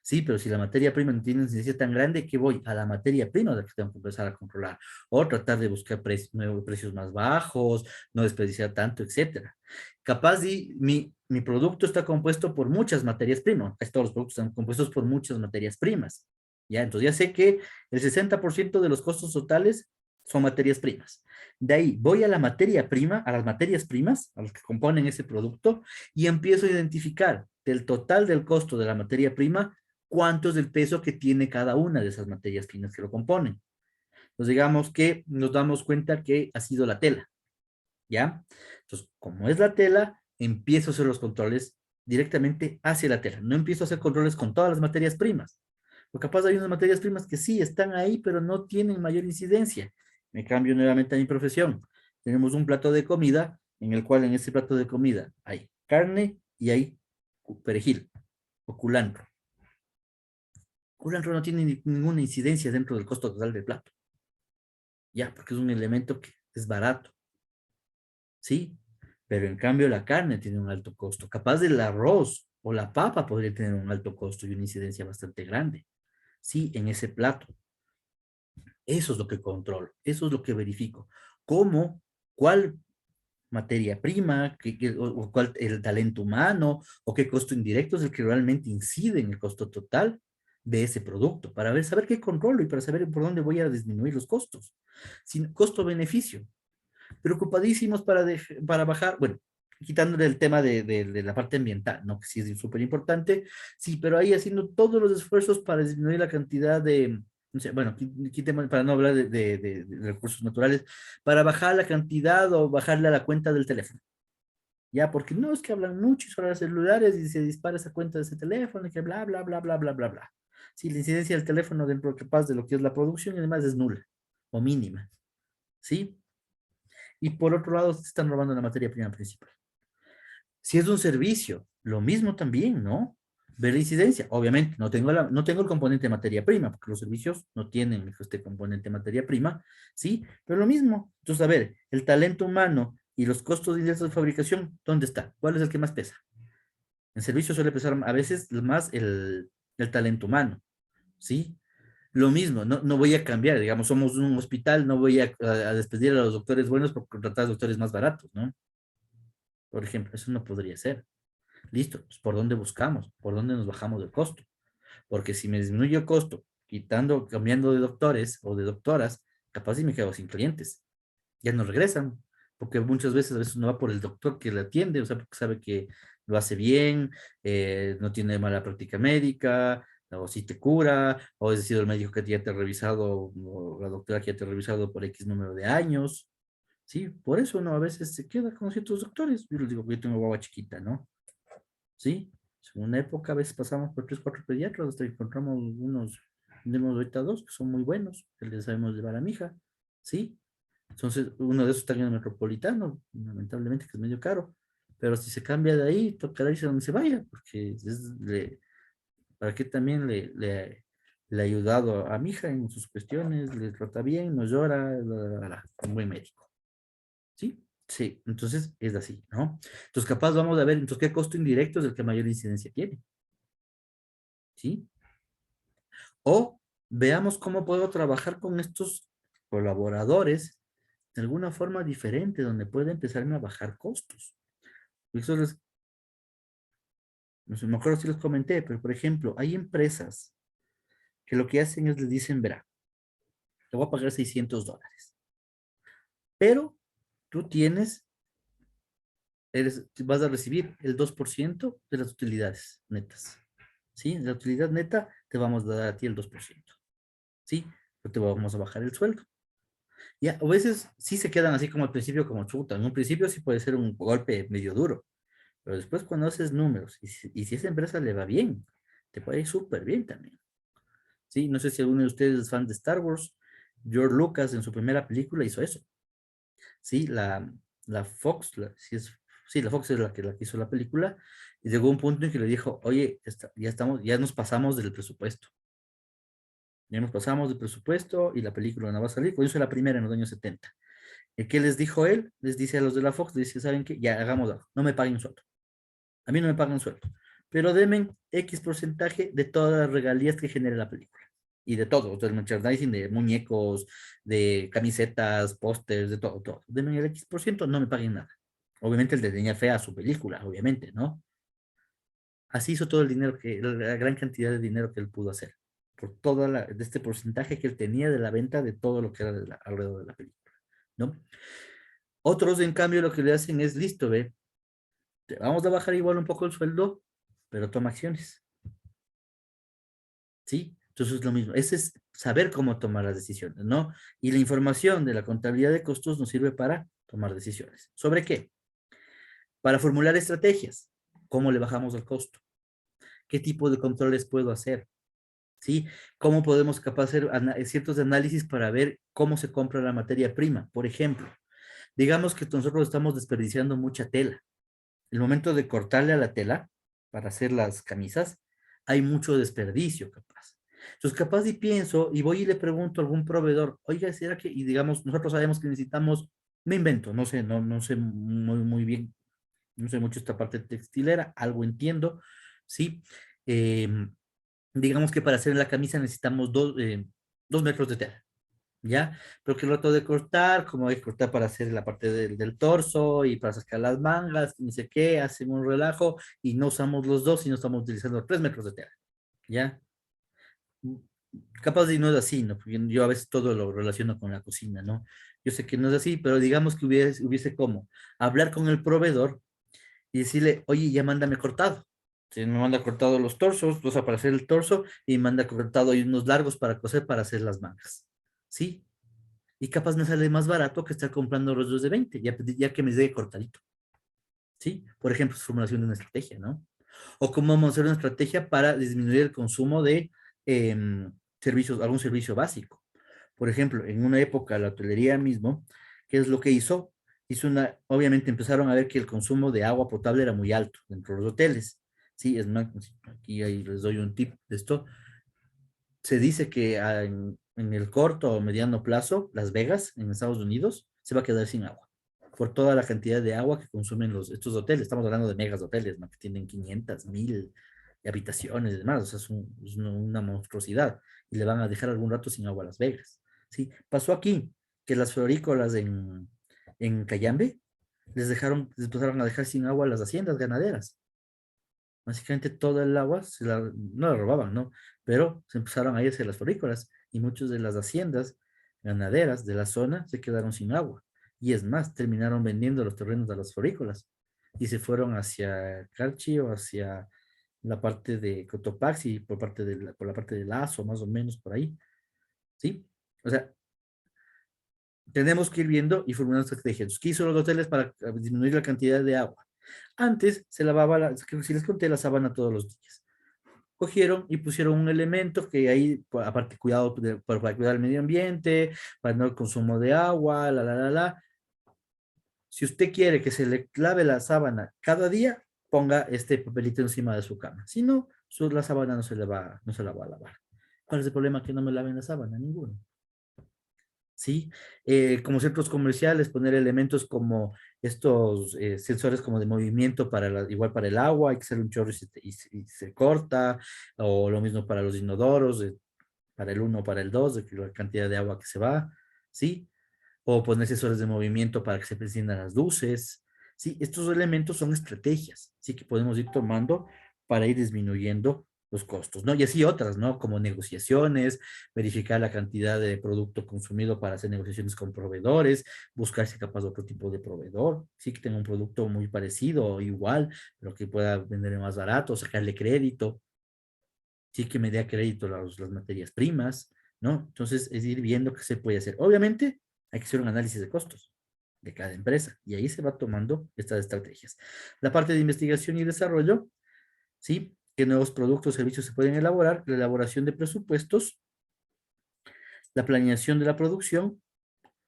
Sí, pero si la materia prima no tiene una incidencia tan grande, ¿qué voy? A la materia prima de la que tengo que empezar a controlar. O tratar de buscar nuevos precios más bajos, no desperdiciar tanto, etcétera. Capaz de mi producto está compuesto por muchas materias primas. Casi todos los productos están compuestos por muchas materias primas. Ya, entonces ya sé que el 60% de los costos totales son materias primas. De ahí voy a la materia prima, a las materias primas, a los que componen ese producto, y empiezo a identificar del total del costo de la materia prima, cuánto es el peso que tiene cada una de esas materias primas que lo componen. Entonces digamos que nos damos cuenta que ha sido la tela, ¿ya? Entonces, como es la tela, empiezo a hacer los controles directamente hacia la tela. No empiezo a hacer controles con todas las materias primas. Porque capaz hay unas materias primas que sí están ahí, pero no tienen mayor incidencia. Me cambio nuevamente a mi profesión. Tenemos un plato de comida en el cual en ese plato de comida hay carne y hay perejil o culantro. Culantro no tiene ninguna incidencia dentro del costo total del plato. Ya, porque es un elemento que es barato. ¿Sí? Pero en cambio la carne tiene un alto costo. Capaz del arroz O la papa podría tener un alto costo y una incidencia bastante grande. Sí, en ese plato. Eso es lo que controlo, eso es lo que verifico. ¿Cómo? ¿Cuál materia prima? O cuál el talento humano? ¿O qué costo indirecto es el que realmente incide en el costo total de ese producto? Para ver, saber qué controlo y para saber por dónde voy a disminuir los costos. Sin costo-beneficio. Preocupadísimos para bajar, bueno, quitándole el tema de la parte ambiental, ¿no? Que sí es súper importante, sí, pero ahí haciendo todos los esfuerzos para disminuir la cantidad de, no sé, bueno, quitemos para no hablar de recursos naturales, para bajar la cantidad o bajarle a la cuenta del teléfono. Ya, porque no es que hablan mucho sobre los celulares y se dispara esa cuenta de ese teléfono y que bla, bla, bla, bla, bla, bla, bla. Sí, la incidencia del teléfono dentro capaz de lo que es la producción y además es nula o mínima. ¿Sí? Y por otro lado, se están robando la materia prima principal. Si es un servicio, lo mismo también, ¿no? Ver la incidencia. Obviamente, no tengo el componente materia prima, porque los servicios no tienen este componente materia prima, ¿sí? Pero lo mismo. Entonces, a ver, el talento humano y los costos indirectos de fabricación, ¿dónde está? ¿Cuál es el que más pesa? En servicio suele pesar a veces más el talento humano, ¿sí? Lo mismo, no voy a cambiar, digamos, somos un hospital, no voy a despedir a los doctores buenos por contratar a doctores más baratos, ¿no? Por ejemplo, eso no podría ser. Listo, pues ¿por dónde buscamos? ¿Por dónde nos bajamos del costo? Porque si me disminuye el costo, cambiando de doctores o de doctoras, capaz y me quedo sin clientes. Ya no regresan, porque muchas veces uno va por el doctor que le atiende, o sea, porque sabe que lo hace bien, no tiene mala práctica médica, o si te cura, o es decir, el médico que ya te ha revisado, o la doctora que ya te ha revisado por X número de años. Sí, por eso uno a veces se queda con ciertos doctores. Yo les digo, yo tengo guagua chiquita, ¿no? Sí, en una época a veces pasamos por 3, 4 pediatras hasta que encontramos tenemos ahorita 2 que son muy buenos, que les sabemos llevar a mi hija, ¿sí? Entonces, uno de esos está en el metropolitano, lamentablemente que es medio caro, pero si se cambia de ahí, tocará irse a donde se vaya, porque para que también le ha ayudado a mi hija en sus cuestiones, le trata bien, no llora, un buen médico, ¿sí? Sí, entonces es así, ¿no? Entonces, capaz vamos a ver, entonces, ¿qué costo indirecto es el que mayor incidencia tiene? ¿Sí? O veamos cómo puedo trabajar con estos colaboradores de alguna forma diferente, donde pueda empezarme a bajar costos. Eso no sé, me acuerdo si les comenté, pero por ejemplo, hay empresas que lo que hacen es les dicen, verá, te voy a pagar $600, pero tú vas a recibir el 2% de las utilidades netas. ¿Sí? De la utilidad neta te vamos a dar a ti el 2%. ¿Sí? Pero te vamos a bajar el sueldo. Ya, a veces sí se quedan así como al principio, como chuta. En un principio sí puede ser un golpe medio duro, pero después cuando haces números y si esa empresa le va bien, te puede ir súper bien también. ¿Sí? No sé si alguno de ustedes es fan de Star Wars. George Lucas en su primera película hizo eso. ¿Sí? La Fox, sí, la Fox es la que hizo la película, y llegó un punto en que le dijo, oye, ya nos pasamos del presupuesto. Ya nos pasamos del presupuesto y la película no va a salir. Pues hizo la primera en los años 70. ¿Qué les dijo él? Les dice a los de la Fox, les dice, ¿saben qué? Ya hagamos algo. No me paguen sueldo. A mí no me pagan sueldo. Pero denme X porcentaje de todas las regalías que genere la película. Y de todo, del merchandising, de muñecos, de camisetas, pósters, de todo, todo. Denme el X%, no me paguen nada. Obviamente el de tenía fea su película, obviamente, ¿no? Así hizo todo el dinero, la gran cantidad de dinero que él pudo hacer. Por de este porcentaje que él tenía de la venta de todo lo que era alrededor de la película, ¿no? Otros, en cambio, lo que le hacen es, listo, ve, te vamos a bajar igual un poco el sueldo, pero toma acciones. ¿Sí? Entonces es lo mismo. Ese es saber cómo tomar las decisiones, ¿no? Y la información de la contabilidad de costos nos sirve para tomar decisiones. ¿Sobre qué? Para formular estrategias. ¿Cómo le bajamos el costo? ¿Qué tipo de controles puedo hacer? ¿Sí? ¿Cómo podemos hacer ciertos análisis para ver cómo se compra la materia prima? Por ejemplo, digamos que nosotros estamos desperdiciando mucha tela. El momento de cortarle a la tela para hacer las camisas, hay mucho desperdicio, capaz. Entonces, capaz y pienso, y voy y le pregunto a algún proveedor, oiga, ¿será que, y digamos, nosotros sabemos que necesitamos, me invento, no sé, no sé muy bien, no sé mucho esta parte textilera, algo entiendo, ¿sí? Digamos que para hacer la camisa necesitamos 2 metros de tela, ¿ya? Pero que lo trato de cortar, como hay que cortar para hacer la parte del torso y para sacar las mangas, ni sé qué, hacemos un relajo y no usamos los dos, sino estamos utilizando 3 metros de tela, ¿ya? Capaz de no es así, ¿no? Porque yo a veces todo lo relaciono con la cocina, ¿no? Yo sé que no es así, pero digamos que hubiese como hablar con el proveedor y decirle, oye, ya mándame cortado. Si me manda cortado los torsos, o sea, para hacer el torso, y manda cortado y unos largos para coser para hacer las mangas. ¿Sí? Y capaz me sale más barato que estar comprando rollos de 20, ya que me llegue cortadito. ¿Sí? Por ejemplo, es formulación de una estrategia, ¿no? O cómo vamos a hacer una estrategia para disminuir el consumo de servicios, algún servicio básico. Por ejemplo, en una época la hotelería mismo, ¿qué es lo que hizo? Obviamente empezaron a ver que el consumo de agua potable era muy alto dentro de los hoteles. Sí, es más, aquí ahí les doy un tip de esto. Se dice que en el corto o mediano plazo, Las Vegas, en Estados Unidos, se va a quedar sin agua por toda la cantidad de agua que consumen estos hoteles. Estamos hablando de megas hoteles, ¿no? Que tienen 500, 1000 habitaciones y demás. O sea, es una monstruosidad. Y le van a dejar algún rato sin agua a Las Vegas. ¿Sí? Pasó aquí, que las florícolas en Cayambe les empezaron a dejar sin agua a las haciendas ganaderas. Básicamente todo el agua no la robaban, ¿no? Pero se empezaron a irse las florícolas y muchas de las haciendas ganaderas de la zona se quedaron sin agua. Y es más, terminaron vendiendo los terrenos a las florícolas y se fueron hacia Carchi o hacia la parte de Cotopaxi, por la parte de Lazo, más o menos por ahí. ¿Sí? O sea, tenemos que ir viendo y formulando estrategias. ¿Qué hizo los hoteles para disminuir la cantidad de agua? Antes se lavaba, creo que si les conté, la sábana todos los días. Cogieron y pusieron un elemento que ahí, aparte, cuidado para cuidar el medio ambiente, para no el consumo de agua, la. Si usted quiere que se le lave la sábana cada día, ponga este papelito encima de su cama. Si no, la sábana no se la va a lavar. ¿Cuál es el problema que no me laven la sábana? Ninguno. ¿Sí? Como centros comerciales, poner elementos como estos sensores como de movimiento igual para el agua, hay que hacer un chorro y se corta, o lo mismo para los inodoros, para el 1, para el 2, de la cantidad de agua que se va, ¿sí? O poner sensores de movimiento para que se enciendan las luces, ¿sí? Estos elementos son estrategias, ¿sí? Que podemos ir tomando para ir disminuyendo los costos, ¿no? Y así otras, ¿no? Como negociaciones, verificar la cantidad de producto consumido para hacer negociaciones con proveedores, buscar si capaz otro tipo de proveedor, sí que tenga un producto muy parecido o igual, pero que pueda vender más barato, sacarle crédito, sí que me dé a crédito las materias primas, ¿no? Entonces es ir viendo qué se puede hacer. Obviamente hay que hacer un análisis de costos de cada empresa y ahí se va tomando estas estrategias. La parte de investigación y desarrollo, ¿sí? ¿Qué nuevos productos o servicios se pueden elaborar? La elaboración de presupuestos, la planeación de la producción,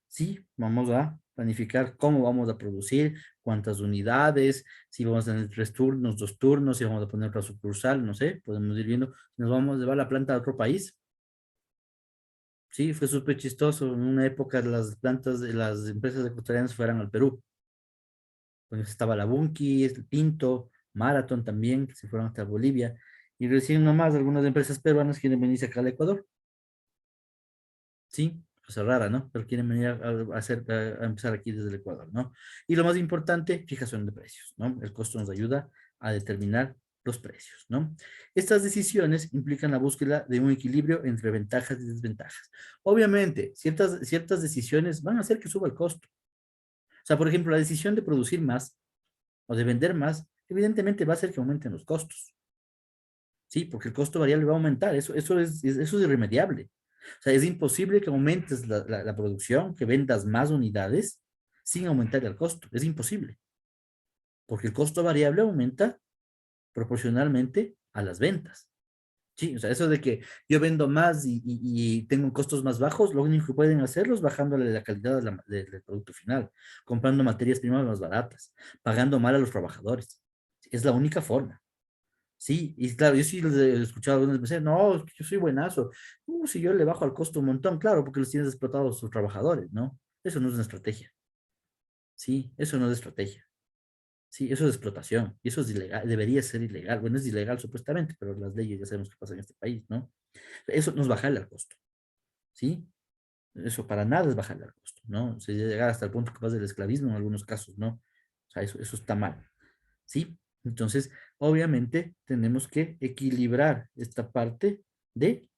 ¿sí? Vamos a planificar cómo vamos a producir, cuántas unidades, si vamos a tener 3 turnos, 2 turnos, si vamos a poner otra sucursal, no sé, podemos ir viendo, si nos vamos a llevar la planta a otro país. Sí, fue súper chistoso. En una época las plantas de las empresas ecuatorianas fueran al Perú. Pues estaba la Bunki, el Pinto, Marathon también, que se fueron hasta Bolivia. Y recién nomás algunas empresas peruanas quieren venirse acá al Ecuador. Sí, cosa rara, ¿no? Pero quieren venir a empezar aquí desde el Ecuador, ¿no? Y lo más importante, fijación de precios, ¿no? El costo nos ayuda a determinar los precios, ¿no? Estas decisiones implican la búsqueda de un equilibrio entre ventajas y desventajas. Obviamente, ciertas decisiones van a hacer que suba el costo. O sea, por ejemplo, la decisión de producir más o de vender más, evidentemente va a hacer que aumenten los costos. Sí, porque el costo variable va a aumentar, eso es irremediable. O sea, es imposible que aumentes la producción, que vendas más unidades sin aumentar el costo. Es imposible. Porque el costo variable aumenta proporcionalmente a las ventas. Sí, o sea, eso de que yo vendo más y tengo costos más bajos, lo único que pueden hacerlo es bajándole la calidad del producto final, comprando materias primas más baratas, pagando mal a los trabajadores. Es la única forma. Sí, y claro, yo sí les he escuchado a algunos me dicen, no, es que yo soy buenazo. Si yo le bajo al costo un montón, claro, porque los tienes explotados sus trabajadores, ¿no? Eso no es una estrategia. Sí, eso no es estrategia. Sí, eso es explotación. Y eso es ilegal, debería ser ilegal. Bueno, es ilegal supuestamente, pero las leyes ya sabemos qué pasa en este país, ¿no? Eso nos baja el costo, ¿sí? Eso para nada es bajarle al costo, ¿no? Se llega a llegar hasta el punto que pasa del esclavismo en algunos casos, ¿no? O sea, eso está mal, ¿sí? Entonces, obviamente, tenemos que equilibrar esta parte de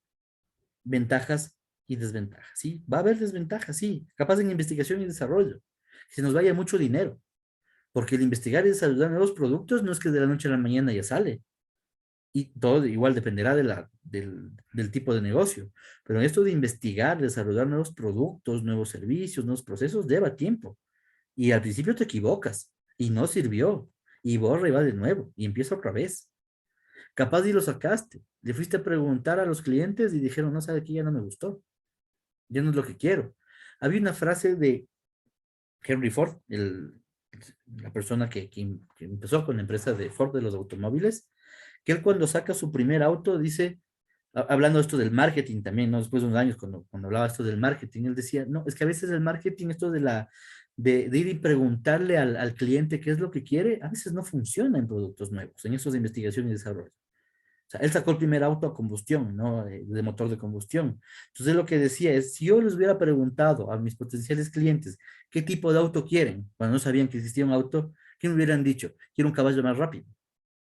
ventajas y desventajas, ¿sí? Va a haber desventajas, sí, capaz en investigación y desarrollo, que se nos vaya mucho dinero, porque el investigar y desarrollar nuevos productos no es que de la noche a la mañana ya sale, y todo igual dependerá del tipo de negocio. Pero esto de investigar, desarrollar nuevos productos, nuevos servicios, nuevos procesos, lleva tiempo. Y al principio te equivocas y no sirvió. Y borra y va de nuevo y empieza otra vez. Capaz y lo sacaste. Le fuiste a preguntar a los clientes y dijeron, no, sabe que ya no me gustó. Ya no es lo que quiero. Había una frase de Henry Ford, la persona que empezó con la empresa de Ford de los automóviles, que él cuando saca su primer auto dice, hablando esto del marketing también, ¿no? Después de unos años cuando hablaba esto del marketing, él decía, no, es que a veces el marketing, esto de ir y preguntarle al cliente qué es lo que quiere, a veces no funciona en productos nuevos, en esos de investigación y desarrollo. O sea, él sacó el primer auto a combustión, ¿no? De motor de combustión. Entonces lo que decía es, si yo les hubiera preguntado a mis potenciales clientes qué tipo de auto quieren, cuando no sabían que existía un auto, ¿qué me hubieran dicho? Quiero un caballo más rápido,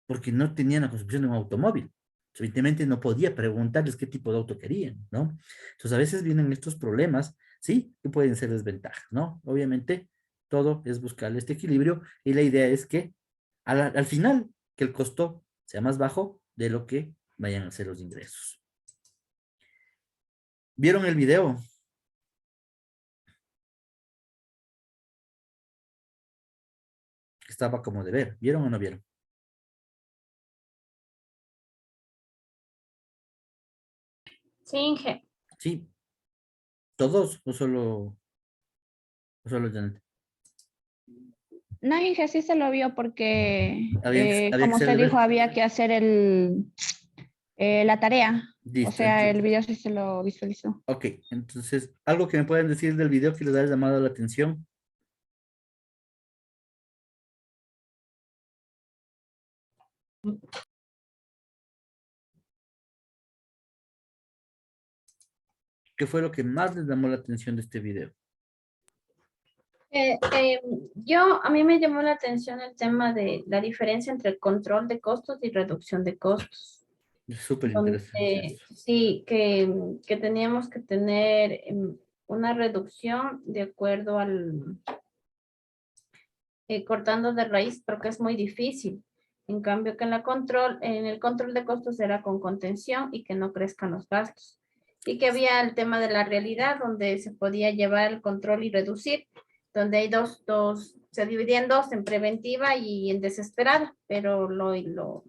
porque no tenían la concepción de un automóvil. Evidentemente no podía preguntarles qué tipo de auto querían, ¿no? Entonces a veces vienen estos problemas, ¿sí? Que pueden ser desventajas, ¿no? Obviamente todo es buscar este equilibrio y la idea es que al final que el costo sea más bajo de lo que vayan a ser los ingresos. ¿Vieron el video? Estaba como de ver. ¿Vieron o no vieron? Sí, Inge. Sí. ¿Todos o solo Janet? No, Inge, sí se lo vio porque, Había que como ser usted de dijo, ver. había que hacer la tarea. O Listo. sea, el video sí se lo visualizó. Ok, entonces, algo que me pueden decir del video que les haya llamado la atención. ¿Qué fue lo que más les llamó la atención de este video? A mí me llamó la atención el tema de la diferencia entre el control de costos y reducción de costos. Es súper Donde, interesante esto. sí, que teníamos que tener una reducción de acuerdo al cortando de raíz, porque es muy difícil. En cambio que en el control de costos era con contención y que no crezcan los gastos. Y que había el tema de la realidad donde se podía llevar el control y reducir, donde hay se dividía en dos, en preventiva y en desesperada, pero lo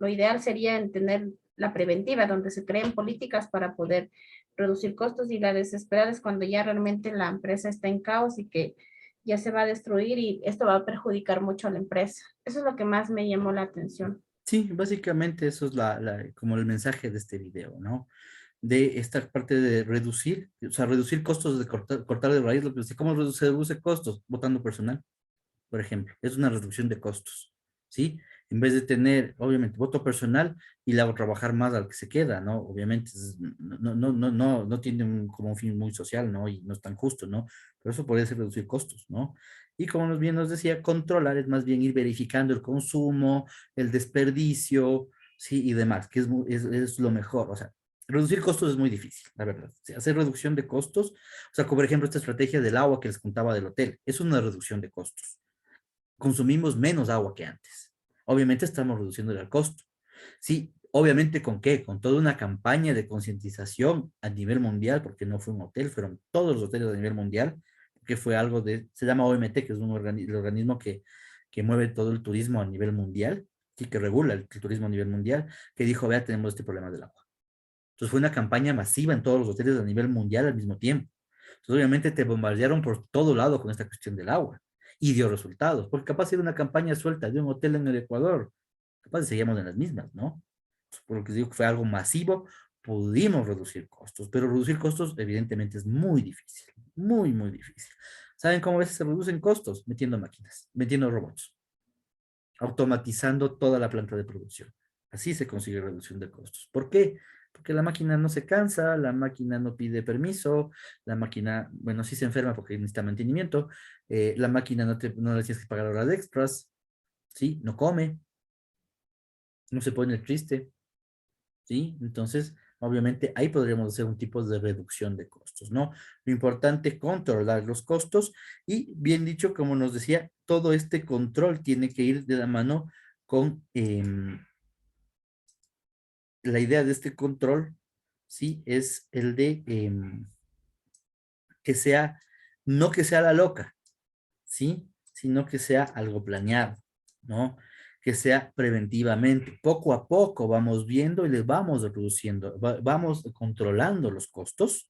ideal sería en tener la preventiva, donde se creen políticas para poder reducir costos, y la desesperada es cuando ya realmente la empresa está en caos y que ya se va a destruir y esto va a perjudicar mucho a la empresa. Eso es lo que más me llamó la atención. Sí, básicamente eso es como el mensaje de este video, ¿no? De esta parte de reducir, o sea, reducir costos de cortar de raíz, lo que decía, ¿cómo se reduce costos? Botando personal, por ejemplo. Es una reducción de costos, ¿sí? En vez de tener, obviamente, voto personal y le hago trabajar más al que se queda, ¿no? Obviamente, no tiene como un fin muy social, ¿no? Y no es tan justo, ¿no? Pero eso podría ser reducir costos, ¿no? Y como bien nos decía, controlar es más bien ir verificando el consumo, el desperdicio, ¿sí? Y demás, que es lo mejor, o sea, reducir costos es muy difícil, la verdad. Sí, hacer reducción de costos, o sea, como por ejemplo esta estrategia del agua que les contaba del hotel, es una reducción de costos. Consumimos menos agua que antes. Obviamente estamos reduciendo el costo. Sí, obviamente ¿con qué? Con toda una campaña de concientización a nivel mundial, porque no fue un hotel, fueron todos los hoteles a nivel mundial, que fue algo se llama OMT, que es el organismo que mueve todo el turismo a nivel mundial, y que regula el turismo a nivel mundial, que dijo, vea, tenemos este problema del agua. Entonces fue una campaña masiva en todos los hoteles a nivel mundial al mismo tiempo. Entonces obviamente te bombardearon por todo lado con esta cuestión del agua y dio resultados, porque capaz era una campaña suelta de un hotel en el Ecuador, capaz seguíamos en las mismas, ¿no? Por lo que digo que fue algo masivo, pudimos reducir costos, pero reducir costos evidentemente es muy difícil, muy, muy difícil. ¿Saben cómo a veces se reducen costos? Metiendo máquinas, metiendo robots. automatizando toda la planta de producción. Así se consigue reducción de costos. ¿Por qué? Porque la máquina no se cansa, la máquina no pide permiso, la máquina, bueno, sí se enferma porque necesita mantenimiento, la máquina no le tienes que pagar horas extras, ¿sí? No come, no se pone triste, ¿sí? Entonces, obviamente, ahí podríamos hacer un tipo de reducción de costos, ¿no? Lo importante es controlar los costos y, bien dicho, como nos decía, todo este control tiene que ir de la mano con la idea de este control, ¿sí? Es el de que sea, no que sea la loca, ¿sí? Sino que sea algo planeado, ¿no? Que sea preventivamente. Poco a poco vamos viendo y les vamos reduciendo, vamos controlando los costos,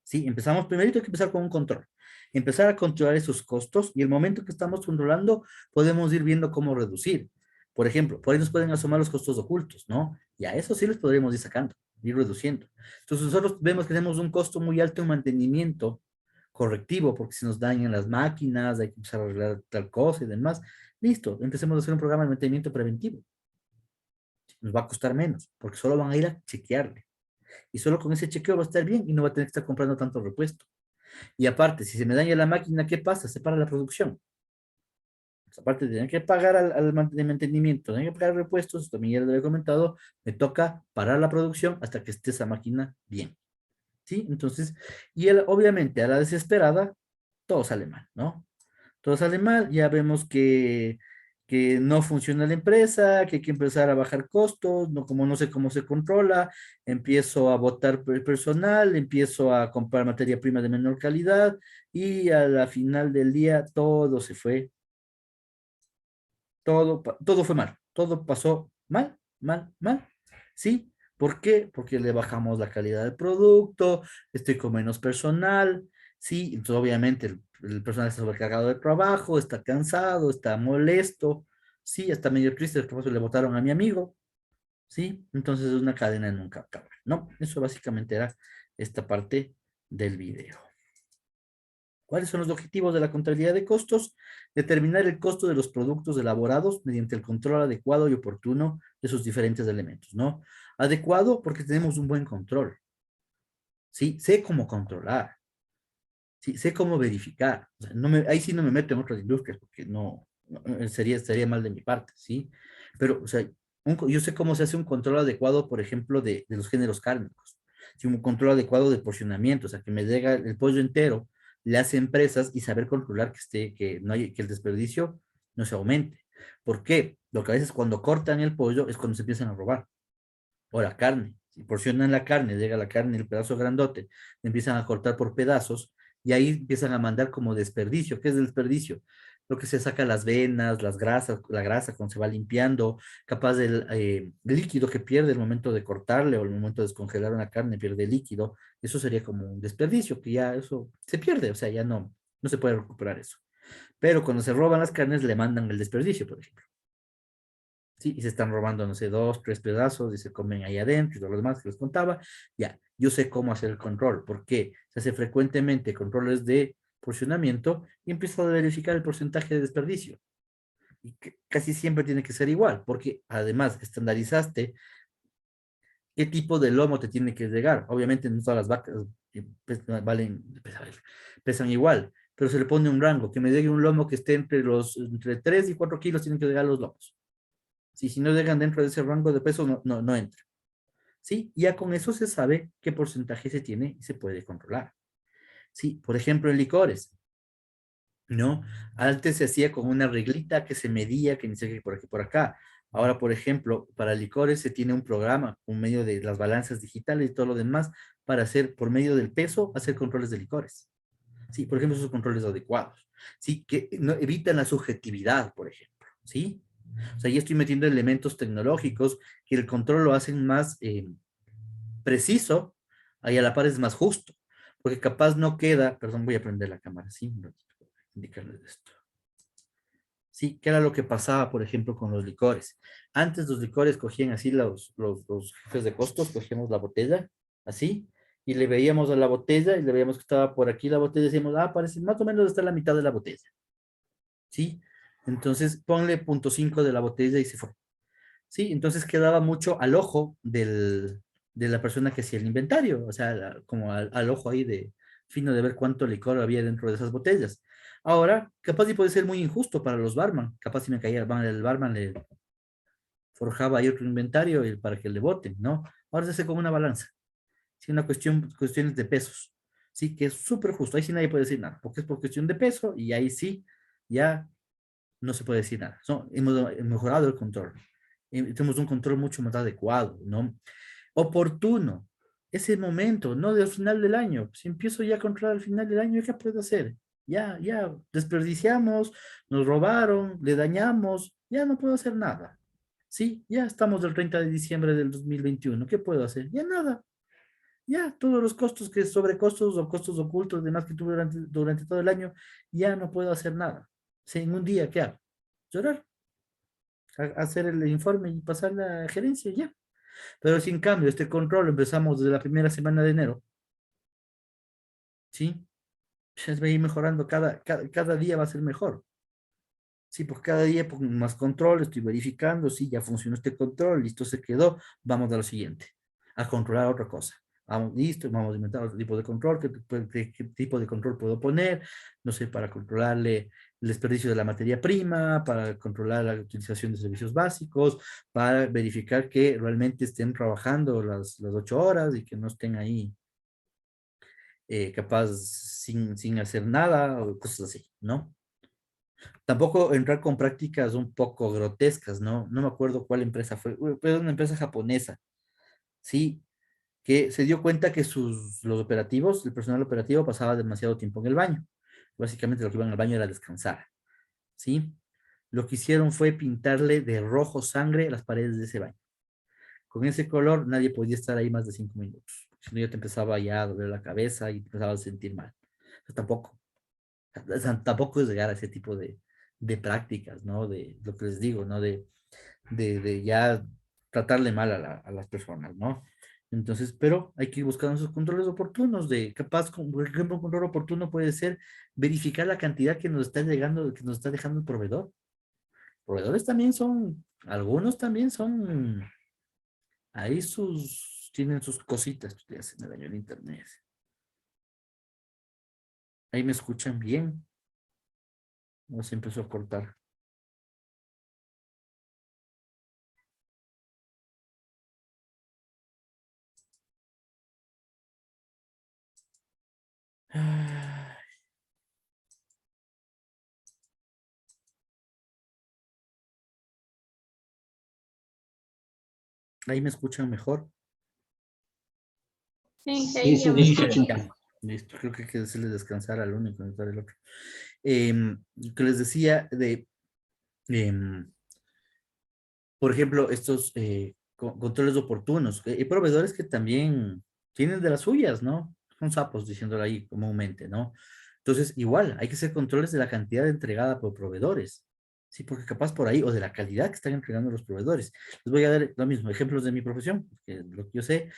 ¿sí? Empezamos, primero hay que empezar con un control. Empezar a controlar esos costos y el momento que estamos controlando podemos ir viendo cómo reducir. Por ejemplo, por ahí nos pueden asomar los costos ocultos, ¿no? Y a eso sí les podremos ir sacando, ir reduciendo. Entonces nosotros vemos que tenemos un costo muy alto en mantenimiento correctivo, porque si nos dañan las máquinas, hay que empezar a arreglar tal cosa y demás. Listo, empecemos a hacer un programa de mantenimiento preventivo. Nos va a costar menos, porque solo van a ir a chequearle. Y solo con ese chequeo va a estar bien y no va a tener que estar comprando tanto repuesto. Y aparte, si se me daña la máquina, ¿qué pasa? Se para la producción. Pues aparte de tener que pagar al mantenimiento, tener que pagar repuestos, también ya lo he comentado, me toca parar la producción hasta que esté esa máquina bien. ¿Sí? Entonces, y obviamente a la desesperada, todo sale mal, ¿no? Todo sale mal, ya vemos que no funciona la empresa, que hay que empezar a bajar costos, no, como no sé cómo se controla, empiezo a botar personal, empiezo a comprar materia prima de menor calidad y a la final del día todo se fue, todo fue mal, todo pasó mal, mal, mal, ¿sí? ¿Por qué? Porque le bajamos la calidad del producto, estoy con menos personal, ¿sí? Entonces obviamente el personal está sobrecargado de trabajo, está cansado, está molesto, ¿sí? Está medio triste, por eso le votaron a mi amigo, ¿sí? Entonces es una cadena de nunca acabar, ¿no? Eso básicamente era esta parte del video. ¿Cuáles son los objetivos de la contabilidad de costos? Determinar el costo de los productos elaborados mediante el control adecuado y oportuno de sus diferentes elementos, ¿no? Adecuado porque tenemos un buen control, ¿sí? Sé cómo controlar, ¿sí? Sé cómo verificar. O sea, ahí sí no me meto en otras industrias porque sería mal de mi parte, ¿sí? Pero, o sea, yo sé cómo se hace un control adecuado, por ejemplo, de los géneros cárnicos. Sí, un control adecuado de porcionamiento, o sea, que me llega el pollo entero, le hace empresas y saber controlar que el desperdicio no se aumente. ¿Por qué? Lo que a veces cuando cortan el pollo es cuando se empiezan a robar. O la carne. Si porcionan la carne, llega la carne, el pedazo grandote, empiezan a cortar por pedazos y ahí empiezan a mandar como desperdicio. ¿Qué es desperdicio? Lo que se saca las venas, las grasas, la grasa cuando se va limpiando, capaz del líquido que pierde el momento de cortarle o el momento de descongelar una carne, pierde líquido. Eso sería como un desperdicio, que ya eso se pierde, o sea, ya no se puede recuperar eso. Pero cuando se roban las carnes, le mandan el desperdicio, por ejemplo. ¿Sí? Y se están robando, no sé, 2, 3 pedazos y se comen ahí adentro y todo lo demás que les contaba. Ya, yo sé cómo hacer el control, porque se hace frecuentemente controles de porcionamiento y empiezo a verificar el porcentaje de desperdicio. Y casi siempre tiene que ser igual, porque además estandarizaste qué tipo de lomo te tiene que llegar. Obviamente no todas las vacas pesan igual, pero se le pone un rango, que me llegue un lomo que esté entre 3 y 4 kilos, tienen que llegar los lomos. Si no llegan dentro de ese rango de peso, no entra. ¿Sí? Ya con eso se sabe qué porcentaje se tiene y se puede controlar. ¿Sí? Por ejemplo, en licores, ¿no? Antes se hacía con una reglita que se medía, que ni sé qué por aquí, por acá. Ahora, por ejemplo, para licores se tiene un programa, un medio de las balanzas digitales y todo lo demás, para hacer, por medio del peso, hacer controles de licores. Sí, por ejemplo, esos controles adecuados. Sí, que no, evitan la subjetividad, por ejemplo. ¿Sí? O sea, ya estoy metiendo elementos tecnológicos que el control lo hacen más preciso y a la par es más justo. Porque capaz no queda, perdón, voy a prender la cámara, sí, indicarles esto. Sí, ¿qué era lo que pasaba, por ejemplo, con los licores? Antes los licores cogían así los jefes de costos, cogíamos la botella, así, y le veíamos a la botella y le veíamos que estaba por aquí la botella y decíamos, parece más o menos está la mitad de la botella. ¿Sí? Entonces, ponle 0.5 de la botella y se fue. ¿Sí? Entonces quedaba mucho al ojo de la persona que hacía el inventario, o sea, como al ojo ahí de fino de ver cuánto licor había dentro de esas botellas. Ahora, capaz y puede ser muy injusto para los barman, capaz si me caía el barman le forjaba ahí otro inventario para que le voten, ¿no? Ahora se hace con una balanza, sí, una cuestiones de pesos, sí, que es súper justo, ahí sí nadie puede decir nada, porque es por cuestión de peso y ahí sí, ya no se puede decir nada. Hemos mejorado el control. Tenemos un control mucho más adecuado, ¿no? Oportuno. Ese momento, no del final del año. Si empiezo ya a controlar al final del año, ¿qué puedo hacer? Ya, desperdiciamos, nos robaron, le dañamos, ya no puedo hacer nada. Sí, ya estamos del 30 de diciembre del 2021. ¿Qué puedo hacer? Ya nada. Ya, todos los costos sobrecostos o costos ocultos, demás que tuve durante todo el año, ya no puedo hacer nada. Sí, en un día, ¿qué hago? Llorar, hacer el informe y pasar la gerencia, ya. Pero si en cambio este control empezamos desde la primera semana de enero, ¿sí? Se va a ir mejorando, cada día va a ser mejor. Sí, pues cada día pongo más control, estoy verificando, sí, ya funcionó este control, listo, se quedó, vamos a lo siguiente, a controlar otra cosa. Vamos, listo, vamos a inventar otro tipo de control, qué tipo de control puedo poner, no sé, para controlarle el desperdicio de la materia prima, para controlar la utilización de servicios básicos, para verificar que realmente estén trabajando las 8 horas y que no estén ahí capaz sin hacer nada o cosas así, ¿no? Tampoco entrar con prácticas un poco grotescas, ¿no? No me acuerdo cuál empresa fue, pero una empresa japonesa, ¿sí? Que se dio cuenta que los operativos, el personal operativo pasaba demasiado tiempo en el baño. Básicamente lo que iban al baño era descansar, ¿sí? Lo que hicieron fue pintarle de rojo sangre las paredes de ese baño. Con ese color nadie podía estar ahí más de 5 minutos. Si no, ya te empezaba ya a doler la cabeza y te empezaba a sentir mal. Entonces, tampoco es llegar a ese tipo de prácticas, ¿no? De lo que les digo, ¿no? De ya tratarle mal a las personas, ¿no? Entonces, pero hay que ir buscando esos controles oportunos de capaz, por ejemplo, un control oportuno puede ser verificar la cantidad que nos está llegando, que nos está dejando el proveedor. Proveedores también algunos también son, ahí tienen sus cositas que hacen el daño en internet. Ahí me escuchan bien. No se empezó a cortar. Ay, ahí me escuchan mejor. Sí, Sí, ahí se ya le me- escucha. Ya, listo. Creo que hay que hacerle descansar al uno y conectar el otro. Que les decía em, por ejemplo, estos controles oportunos. Hay proveedores que también tienen de las suyas, ¿no? Son sapos, diciéndolo ahí comúnmente, ¿no? Entonces, igual, hay que hacer controles de la cantidad entregada por proveedores. Sí, porque capaz por ahí, o de la calidad que están entregando los proveedores. Les voy a dar lo mismo, ejemplos de mi profesión, que lo que yo sé.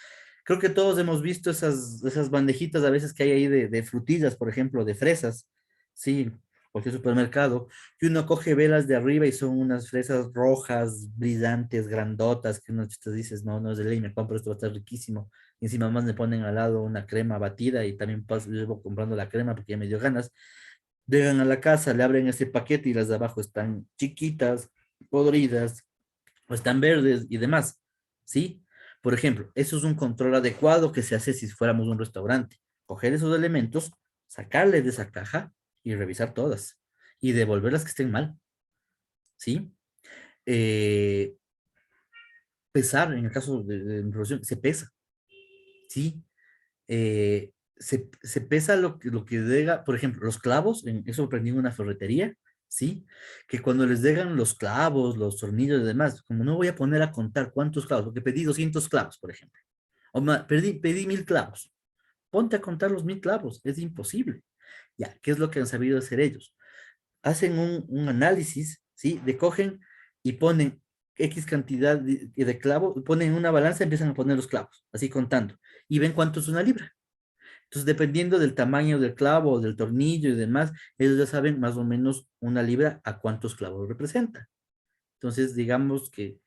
Creo que todos hemos visto esas bandejitas a veces que hay ahí de frutillas, por ejemplo, de fresas. Sí, cualquier supermercado, que uno coge velas de arriba y son unas fresas rojas, brillantes, grandotas, que uno te dices, no, no es de ley, me compro esto, va a estar riquísimo. Y encima más me ponen al lado una crema batida y también llevo comprando la crema porque ya me dio ganas. Llegan a la casa, le abren ese paquete y las de abajo están chiquitas, podridas, o están verdes y demás, ¿sí? Por ejemplo, eso es un control adecuado que se hace si fuéramos un restaurante. Coger esos elementos, sacarles de esa caja y revisar todas y devolver las que estén mal, ¿sí? Eh, pesar, en el caso de mi profesión, se pesa, ¿sí? Se pesa lo que deja, por ejemplo, los clavos, eso aprendí en una ferretería, ¿sí? Que cuando les dejan los clavos, los tornillos y demás, como no voy a poner a contar cuántos clavos, porque pedí 200 clavos, por ejemplo, pedí 1000 clavos, ponte a contar los 1000 clavos, es imposible. Ya, ¿qué es lo que han sabido hacer ellos? Hacen un análisis, ¿sí? De cogen y ponen X cantidad de clavos, ponen una balanza y empiezan a poner los clavos, así contando, y ven cuánto es una libra. Entonces, dependiendo del tamaño del clavo, del tornillo y demás, ellos ya saben más o menos una libra a cuántos clavos representa. Entonces, digamos que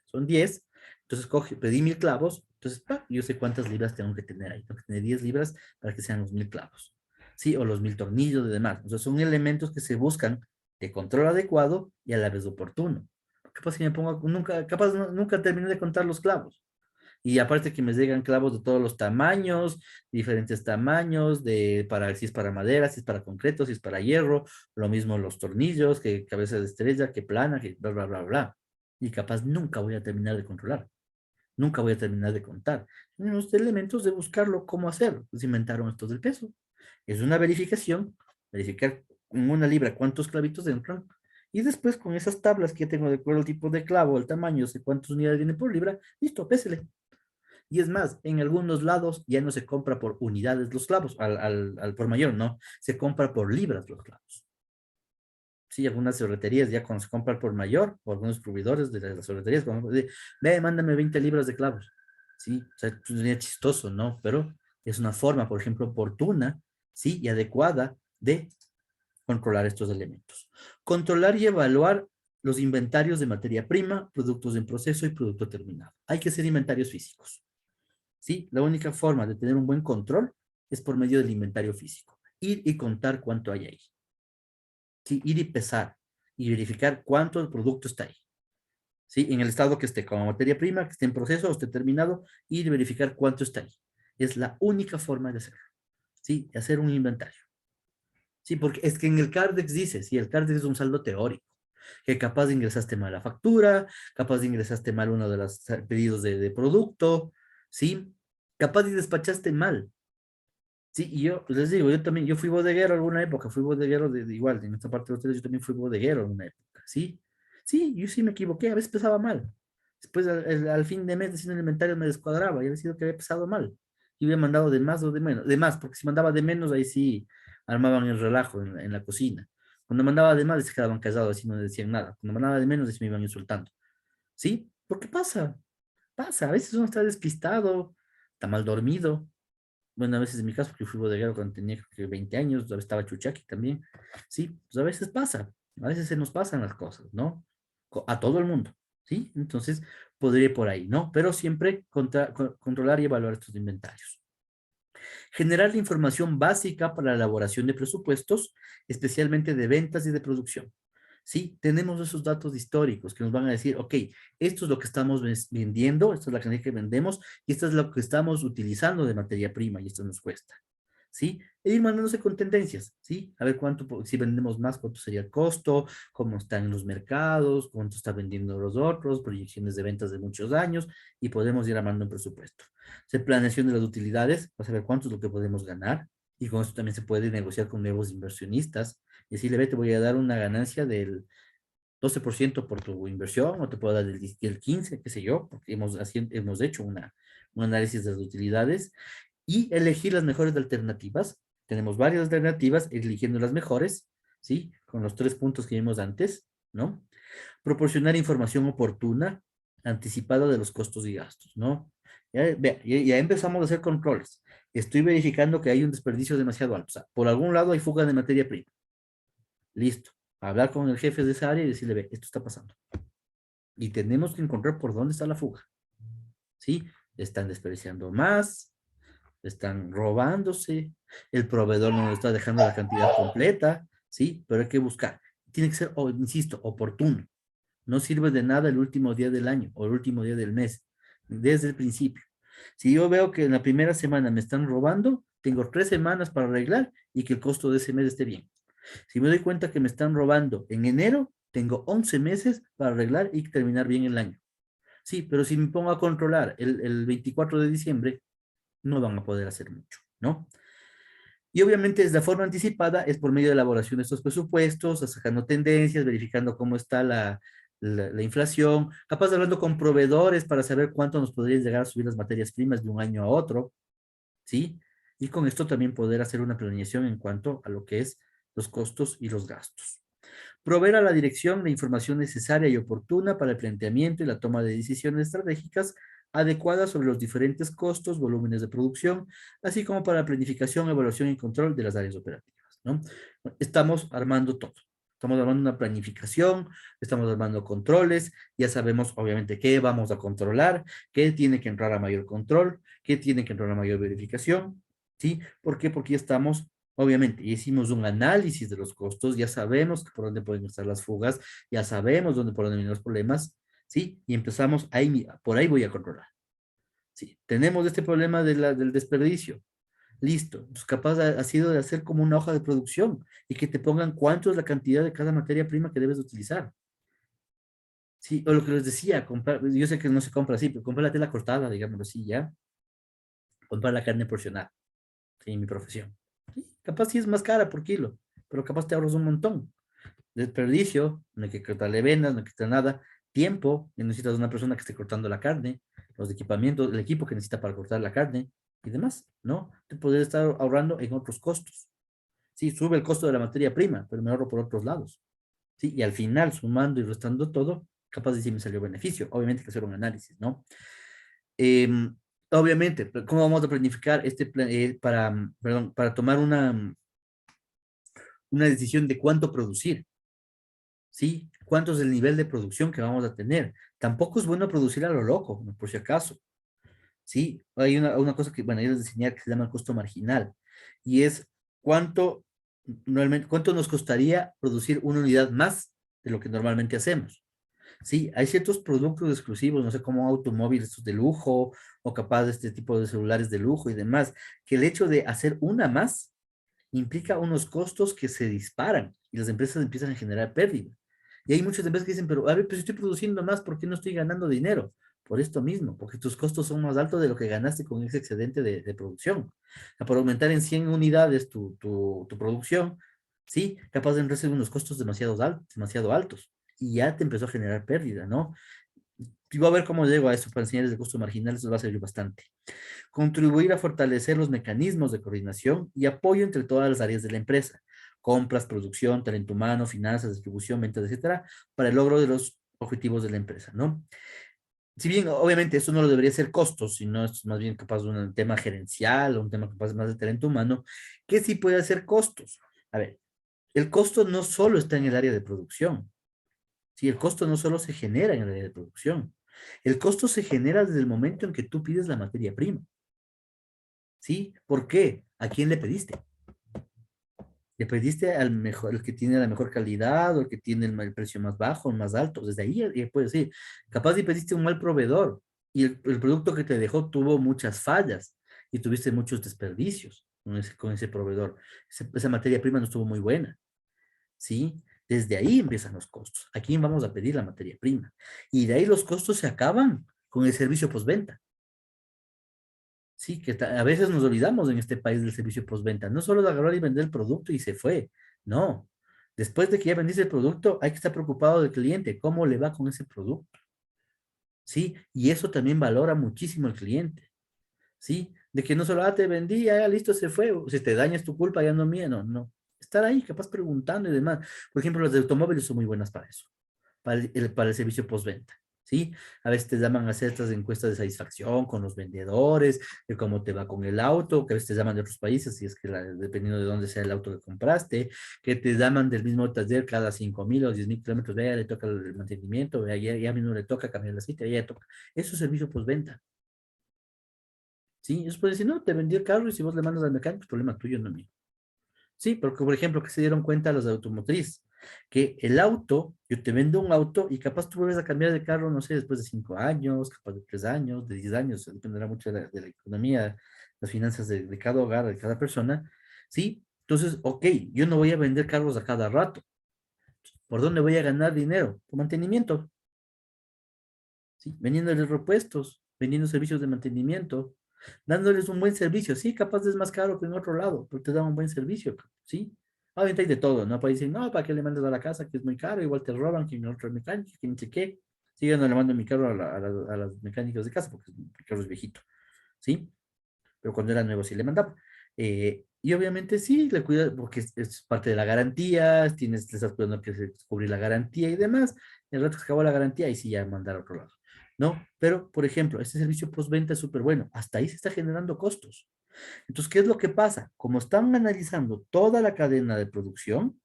son 10, entonces pedí 1000 clavos, entonces yo sé cuántas libras tengo que tener ahí. Tengo que tener 10 libras para que sean los 1000 clavos, ¿sí? O los 1000 tornillos y demás. Entonces, son elementos que se buscan de control adecuado y a la vez oportuno. Capaz que me pongo, nunca terminé de contar los clavos. Y aparte que me llegan clavos de todos los tamaños, diferentes tamaños, si es para madera, si es para concreto, si es para hierro, lo mismo los tornillos, que cabeza de estrella, que plana, que bla, bla, bla, bla. Y capaz nunca voy a terminar de controlar, nunca voy a terminar de contar. Los elementos de buscarlo, cómo hacerlo. Pues inventaron estos del peso. Es una verificación, verificar en una libra cuántos clavitos entran, y después con esas tablas que ya tengo de acuerdo al tipo de clavo, el tamaño, sé cuántas unidades vienen por libra, listo, pésele. Y es más, en algunos lados ya no se compra por unidades los clavos, al por mayor, no, se compra por libras los clavos. Sí, algunas ferreterías ya cuando se compra por mayor, o algunos proveedores de las ferreterías, ve, mándame 20 libras de clavos. Sí, o sea, sería chistoso, ¿no? Pero es una forma, por ejemplo, oportuna, sí, y adecuada de controlar estos elementos. Controlar y evaluar los inventarios de materia prima, productos en proceso y producto terminado. Hay que hacer inventarios físicos. ¿Sí? La única forma de tener un buen control es por medio del inventario físico. Ir y contar cuánto hay ahí. ¿Sí? Ir y pesar y verificar cuánto el producto está ahí. ¿Sí? En el estado que esté, como materia prima, que esté en proceso o esté terminado, ir y verificar cuánto está ahí. Es la única forma de hacerlo. ¿Sí? De hacer un inventario. Sí, porque es que en el CARDEX dice, sí, el CARDEX es un saldo teórico, que capaz de ingresaste mal la factura, capaz de ingresaste mal uno de los pedidos de producto, ¿sí? Capaz de despachaste mal. Sí, y yo les digo, yo fui bodeguero alguna época, fui bodeguero igual, en esta parte de ustedes yo también fui bodeguero en una época, ¿sí? Sí, yo sí me equivoqué, a veces pesaba mal. Después al fin de mes haciendo el inventario me descuadraba y había sido que había pesado mal. Y había mandado de más o de menos, de más, porque si mandaba de menos ahí sí armaban el relajo en la cocina. Cuando mandaba de más se quedaban callados, así no decían nada. Cuando mandaba de menos, así me iban insultando. ¿Sí? Porque pasa, a veces uno está despistado, está mal dormido. Bueno, a veces en mi caso, porque fui bodeguero cuando tenía creo que 20 años, todavía estaba chuchaqui también. Sí, pues a veces pasa, a veces se nos pasan las cosas, ¿no? A todo el mundo, ¿sí? Entonces, podría ir por ahí, ¿no? Pero siempre controlar y evaluar estos inventarios. Generar la información básica para la elaboración de presupuestos, especialmente de ventas y de producción. ¿Sí? Tenemos esos datos históricos que nos van a decir, ok, esto es lo que estamos vendiendo, esta es la cantidad que vendemos y esto es lo que estamos utilizando de materia prima y esto nos cuesta. ¿Sí? E ir mandándose con tendencias, ¿sí? A ver cuánto, si vendemos más, cuánto sería el costo, cómo están los mercados, cuánto está vendiendo los otros, proyecciones de ventas de muchos años y podemos ir armando un presupuesto. Se planeación de las utilidades, para saber cuánto es lo que podemos ganar y con esto también se puede negociar con nuevos inversionistas y decirle, ve, te voy a dar una ganancia del 12% por tu inversión o te puedo dar del 15%, qué sé yo, porque hemos hecho un análisis de las utilidades y elegir las mejores alternativas. Tenemos varias alternativas, eligiendo las mejores, ¿sí? Con los 3 puntos que vimos antes, ¿no? Proporcionar información oportuna, anticipada de los costos y gastos, ¿no? Ya empezamos a hacer controles. Estoy verificando que hay un desperdicio demasiado alto. O sea, por algún lado hay fuga de materia prima. Listo. Hablar con el jefe de esa área y decirle, ve, esto está pasando. Y tenemos que encontrar por dónde está la fuga. ¿Sí? Están desperdiciando más, están robándose, el proveedor no nos está dejando la cantidad completa, ¿sí? Pero hay que buscar. Tiene que ser, insisto, oportuno. No sirve de nada el último día del año o el último día del mes, desde el principio. Si yo veo que en la primera semana me están robando, tengo 3 semanas para arreglar y que el costo de ese mes esté bien. Si me doy cuenta que me están robando en enero, tengo 11 meses para arreglar y terminar bien el año. Sí, pero si me pongo a controlar el 24 de diciembre, no van a poder hacer mucho, ¿no? Y obviamente desde la forma anticipada es por medio de elaboración de estos presupuestos, sacando tendencias, verificando cómo está la inflación, capaz de hablando con proveedores para saber cuánto nos podrían llegar a subir las materias primas de un año a otro, ¿sí? Y con esto también poder hacer una planeación en cuanto a lo que es los costos y los gastos. Proveer a la dirección la información necesaria y oportuna para el planteamiento y la toma de decisiones estratégicas adecuada sobre los diferentes costos, volúmenes de producción, así como para la planificación, evaluación y control de las áreas operativas, ¿no? Estamos armando todo. Estamos armando una planificación, estamos armando controles, ya sabemos obviamente qué vamos a controlar, qué tiene que entrar a mayor control, qué tiene que entrar a mayor verificación, ¿sí? ¿Por qué? Porque ya estamos, obviamente, ya hicimos un análisis de los costos, ya sabemos por dónde pueden estar las fugas, ya sabemos por dónde vienen los problemas, ¿sí? Y empezamos, ahí, por ahí voy a controlar. Sí, tenemos este problema del desperdicio. Listo. Entonces, capaz ha sido de hacer como una hoja de producción y que te pongan cuánto es la cantidad de cada materia prima que debes utilizar. Sí, o lo que les decía, comprar, yo sé que no se compra así, pero comprar la tela cortada, digámoslo así, ya. Comprar la carne porcionada, sí, mi profesión. Sí, capaz sí es más cara por kilo, pero capaz te ahorras un montón. Desperdicio, no hay que cortarle venas, no hay que quitar nada. Tiempo, necesitas una persona que esté cortando la carne, los equipamientos, el equipo que necesita para cortar la carne y demás, ¿no? Te podrías estar ahorrando en otros costos. Sí, sube el costo de la materia prima, pero me ahorro por otros lados. Sí, y al final, sumando y restando todo, capaz de si me salió beneficio. Obviamente hay que hacer un análisis, ¿no? Obviamente, ¿cómo vamos a planificar para tomar una decisión de cuánto producir? ¿Sí? ¿Cuánto es el nivel de producción que vamos a tener? Tampoco es bueno producir a lo loco, ¿no? Por si acaso. ¿Sí? Hay una cosa que, bueno, yo les enseñar que se llama el costo marginal, y es cuánto, cuánto nos costaría producir una unidad más de lo que normalmente hacemos. Sí, hay ciertos productos exclusivos, no sé, como automóviles de lujo, o capaz de este tipo de celulares de lujo y demás, que el hecho de hacer una más implica unos costos que se disparan y las empresas empiezan a generar pérdida. Y hay muchas empresas que dicen, pero a ver, pues estoy produciendo más, ¿por qué no estoy ganando dinero? Por esto mismo, porque tus costos son más altos de lo que ganaste con ese excedente de producción. O sea, por aumentar en 100 unidades tu producción, ¿sí? Capaz de recibir unos costos demasiado altos y ya te empezó a generar pérdida, ¿no? Y voy a ver cómo llego a eso para enseñarles el costo marginal, eso va a servir bastante. Contribuir a fortalecer los mecanismos de coordinación y apoyo entre todas las áreas de la empresa, compras, producción, talento humano, finanzas, distribución, ventas, etcétera, para el logro de los objetivos de la empresa, ¿no? Si bien, obviamente, esto no lo debería ser costos, sino es más bien capaz de un tema gerencial o un tema capaz más de talento humano, que sí puede ser costos. A ver, el costo no solo está en el área de producción. Sí, el costo no solo se genera en el área de producción. El costo se genera desde el momento en que tú pides la materia prima. ¿Sí? ¿Por qué? ¿A quién le pediste? ¿Le pediste al mejor, el que tiene la mejor calidad o el que tiene el precio más bajo, el más alto? Desde ahí ya puedes decir, capaz si pediste un mal proveedor y el producto que te dejó tuvo muchas fallas y tuviste muchos desperdicios con ese proveedor. Esa materia prima no estuvo muy buena. ¿Sí? Desde ahí empiezan los costos. ¿A quién vamos a pedir la materia prima? Y de ahí los costos se acaban con el servicio postventa. Sí, que a veces nos olvidamos en este país del servicio postventa. No solo de agarrar y vender el producto y se fue. No. Después de que ya vendiste el producto, hay que estar preocupado del cliente. ¿Cómo le va con ese producto? Sí, y eso también valora muchísimo el cliente. ¿Sí? De que no solo, te vendí, ya listo, se fue. O si te dañas tu culpa, ya no mía, no, no. Estar ahí, capaz preguntando y demás. Por ejemplo, las de automóviles son muy buenas para eso, para el servicio postventa. ¿Sí? A veces te llaman a hacer estas encuestas de satisfacción con los vendedores, de cómo te va con el auto, que a veces te llaman de otros países, si es que dependiendo de dónde sea el auto que compraste, que te llaman del mismo taller cada 5.000 o 10.000 kilómetros, vea, le toca el mantenimiento, vea, ya mismo le toca cambiar el aceite, ya toca. Eso es servicio postventa. ¿Sí? Ellos pueden decir, no, te vendí el carro y si vos le mandas al mecánico, es problema tuyo, no mío. Sí, porque por ejemplo, que se dieron cuenta los de automotriz, que el auto, yo te vendo un auto y capaz tú vuelves a cambiar de carro, no sé, después de 5 años, capaz de 3 años, de 10 años, dependerá mucho de la economía, las finanzas de cada hogar, de cada persona, ¿sí? Entonces, ok, yo no voy a vender carros a cada rato. ¿Por dónde voy a ganar dinero? Por mantenimiento, ¿sí? Vendiéndoles repuestos, vendiendo servicios de mantenimiento, dándoles un buen servicio. Sí, capaz es más caro que en otro lado, pero te da un buen servicio, ¿sí? Obviamente hay de todo, ¿no? Pues dicen, no, ¿para qué le mandas a la casa? Que es muy caro, igual te roban, que en otro mecánico, que ni sé qué. Sí, yo no le mando mi carro a las mecánicos de casa, porque mi carro es viejito, ¿sí? Pero cuando era nuevo sí le mandaba. Y obviamente sí, le cuida, porque es parte de la garantía, le estás cuidando que se cubrir la garantía y demás. El rato que se acabó la garantía, y sí ya mandar a otro lado. ¿no? Pero, por ejemplo, este servicio postventa es súper bueno. Hasta ahí se está generando costos. Entonces, ¿qué es lo que pasa? Como están analizando toda la cadena de producción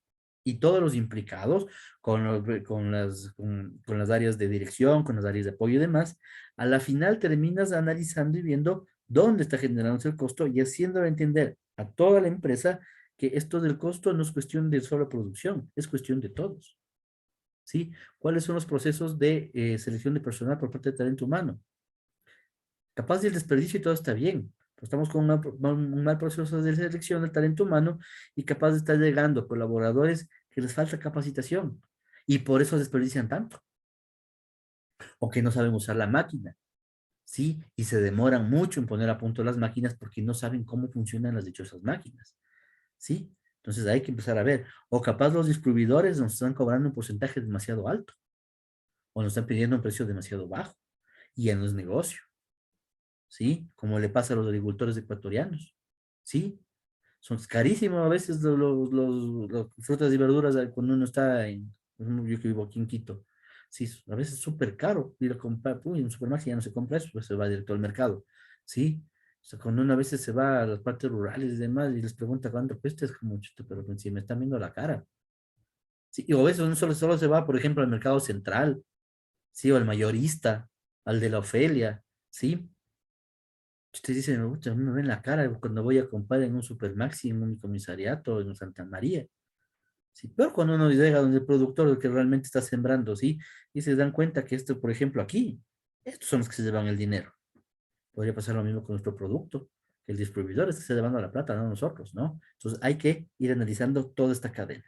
y todos los implicados con las áreas de dirección, con las áreas de apoyo y demás, a la final terminas analizando y viendo dónde está generándose el costo y haciéndole entender a toda la empresa que esto del costo no es cuestión de solo producción, es cuestión de todos. ¿Sí? ¿Cuáles son los procesos de selección de personal por parte de talento humano? Capaz del desperdicio y todo está bien, pero estamos con un mal proceso de selección del talento humano y capaz de estar llegando colaboradores que les falta capacitación y por eso desperdician tanto. O que no saben usar la máquina, ¿sí? Y se demoran mucho en poner a punto las máquinas porque no saben cómo funcionan las dichosas máquinas, ¿sí? Entonces hay que empezar a ver. O capaz los distribuidores nos están cobrando un porcentaje demasiado alto o nos están pidiendo un precio demasiado bajo y ya no es negocio. ¿Sí? Como le pasa a los agricultores ecuatorianos, ¿sí? Son carísimos a veces los frutas y verduras cuando uno está por ejemplo, yo que vivo aquí en Quito, sí, a veces es súper caro ir a comprar, uy, en un supermercado ya no se compra eso, pues se va directo al mercado, ¿sí? O sea, cuando uno a veces se va a las partes rurales y demás y les pregunta cuánto cuesta, es como, chuta, pero si me están viendo la cara, ¿sí? Y a veces uno solo se va, por ejemplo, al mercado central, ¿sí? O al mayorista, al de la Ofelia, ¿sí? Ustedes dicen, "Ucha, a mí me ven la cara cuando voy a comprar en un Supermaxi, en un comisariato, en un Santa María. Sí, pero cuando uno llega donde el productor, el que realmente está sembrando, ¿sí? Y se dan cuenta que esto, por ejemplo, aquí, estos son los que se llevan el dinero. Podría pasar lo mismo con nuestro producto. El distribuidor es que se está llevando la plata, no nosotros, ¿no? Entonces hay que ir analizando toda esta cadena.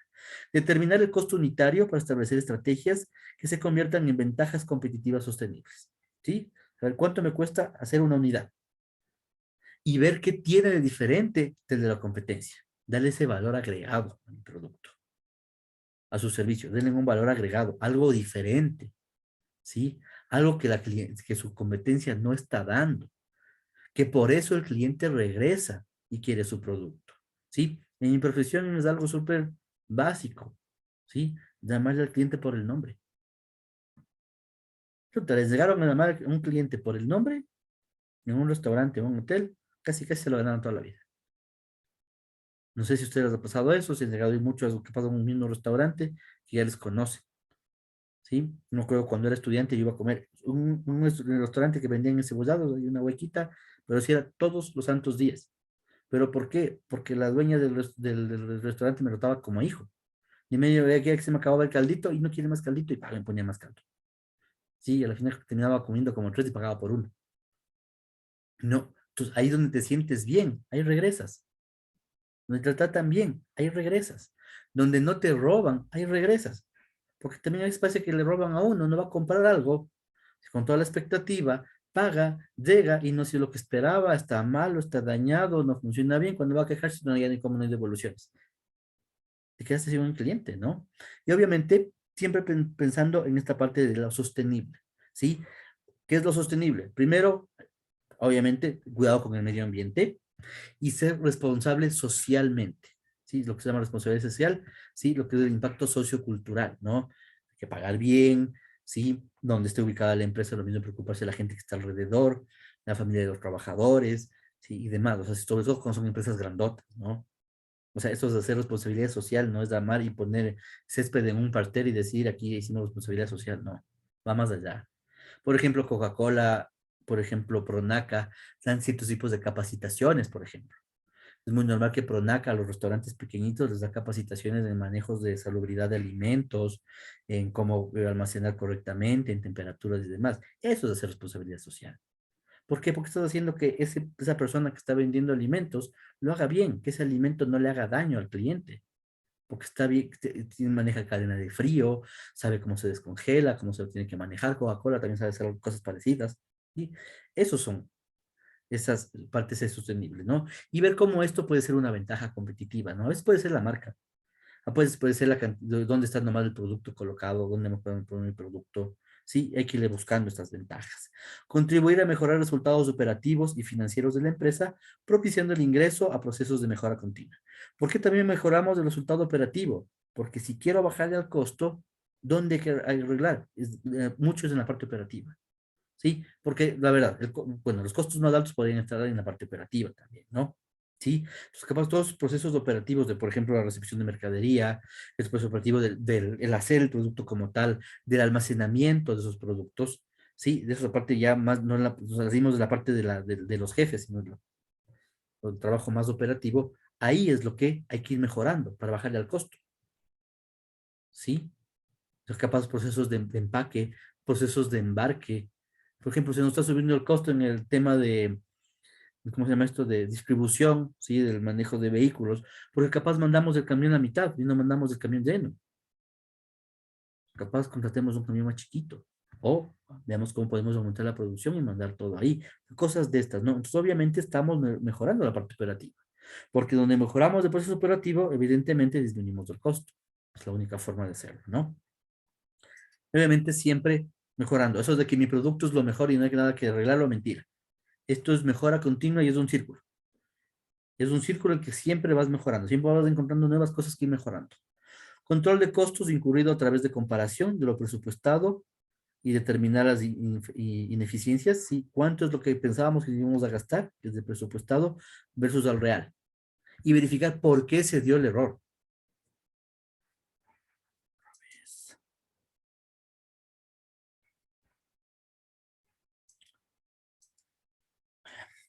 Determinar el costo unitario para establecer estrategias que se conviertan en ventajas competitivas sostenibles, ¿sí? A ver, ¿cuánto me cuesta hacer una unidad? Y ver qué tiene de diferente del de la competencia. Darle ese valor agregado a mi producto, a su servicio. Denle un valor agregado, algo diferente, ¿sí? Algo que, que su competencia no está dando, que por eso el cliente regresa y quiere su producto, ¿sí? En mi profesión es algo súper básico, ¿sí? Llamarle al cliente por el nombre. Chuta, les llegaron a llamar a un cliente por el nombre en un restaurante o un hotel, casi casi se lo ganaron toda la vida. No sé si a ustedes les ha pasado eso, si han llegado a ir mucho a lo que pasa en un mismo restaurante, que ya les conoce, ¿sí? No creo cuando era estudiante yo iba a comer un restaurante que vendían encebollados y una huequita, pero sí era todos los santos días. ¿Pero por qué? Porque la dueña del restaurante me trataba como hijo. Y medio veía que se me acababa el caldito y no quiere más caldito y me ponía más caldo. Sí, a la final terminaba comiendo como tres y pagaba por uno. No, entonces ahí donde te sientes bien, ahí regresas. Donde te tratan bien, ahí regresas. Donde no te roban, ahí regresas. Porque también hay espacio que le roban a uno, no va a comprar algo con toda la expectativa, paga, llega y no sé lo que esperaba, está malo, está dañado, no funciona bien, cuando va a quejarse no hay ni cómo no hay devoluciones. Te quedaste sin un cliente, ¿no? Y obviamente siempre pensando en esta parte de lo sostenible, ¿sí? ¿Qué es lo sostenible? Primero, obviamente, cuidado con el medio ambiente, y ser responsable socialmente, ¿sí? Lo que se llama responsabilidad social, ¿sí? Lo que es el impacto sociocultural, ¿no? Hay que pagar bien, ¿sí? Donde esté ubicada la empresa, lo mismo preocuparse de la gente que está alrededor, la familia de los trabajadores, ¿sí? Y demás, o sea, sobre todo cuando son empresas grandotas, ¿no? O sea, esto es hacer responsabilidad social, no es llamar y poner césped en un parterre y decir aquí hicimos responsabilidad social, no, va más allá. Por ejemplo, Coca-Cola, por ejemplo, Pronaca, dan ciertos tipos de capacitaciones, por ejemplo. Es muy normal que Pronaca a los restaurantes pequeñitos les da capacitaciones en manejos de salubridad de alimentos, en cómo almacenar correctamente, en temperaturas y demás. Eso es hacer responsabilidad social. ¿Por qué? Porque estás haciendo que esa persona que está vendiendo alimentos lo haga bien, que ese alimento no le haga daño al cliente. Porque está bien, maneja cadena de frío, sabe cómo se descongela, cómo se lo tiene que manejar. Coca-Cola también sabe hacer cosas parecidas. Y esos son esas partes sostenibles, ¿no? Y ver cómo esto puede ser una ventaja competitiva, ¿no? A veces puede ser la marca, puede ser dónde está nomás el producto colocado, dónde me pueden poner el producto. Sí, hay que ir buscando estas ventajas. Contribuir a mejorar resultados operativos y financieros de la empresa, propiciando el ingreso a procesos de mejora continua. ¿Por qué también mejoramos el resultado operativo? Porque si quiero bajarle al costo, ¿dónde hay que arreglar? Mucho es en la parte operativa. ¿sí? Porque la verdad, bueno, los costos más altos podrían estar en la parte operativa también, ¿no? ¿Sí? Entonces, capaz todos los procesos operativos de, por ejemplo, la recepción de mercadería, el proceso operativo el hacer el producto como tal, del almacenamiento de esos productos, ¿sí? De esa parte ya más, no nos decimos de la parte de los jefes, sino el trabajo más operativo, ahí es lo que hay que ir mejorando para bajarle al costo, ¿sí? Los capaz procesos de empaque, procesos de embarque. Por ejemplo, se nos está subiendo el costo en el tema de, ¿cómo se llama esto? De distribución, ¿sí? Del manejo de vehículos, porque capaz mandamos el camión a mitad y no mandamos el camión lleno. Capaz contratemos un camión más chiquito. O veamos cómo podemos aumentar la producción y mandar todo ahí. Cosas de estas, ¿no? Entonces, obviamente, estamos mejorando la parte operativa. Porque donde mejoramos el proceso operativo, evidentemente disminuimos el costo. Es la única forma de hacerlo, ¿no? Obviamente siempre mejorando. Eso de que mi producto es lo mejor y no hay nada que arreglarlo, mentira. Esto es mejora continua y es un círculo. Es un círculo en que siempre vas mejorando, siempre vas encontrando nuevas cosas que ir mejorando. Control de costos incurrido a través de comparación de lo presupuestado y determinar las ineficiencias, ¿sí? Cuánto es lo que pensábamos que íbamos a gastar desde presupuestado versus al real. Y verificar por qué se dio el error.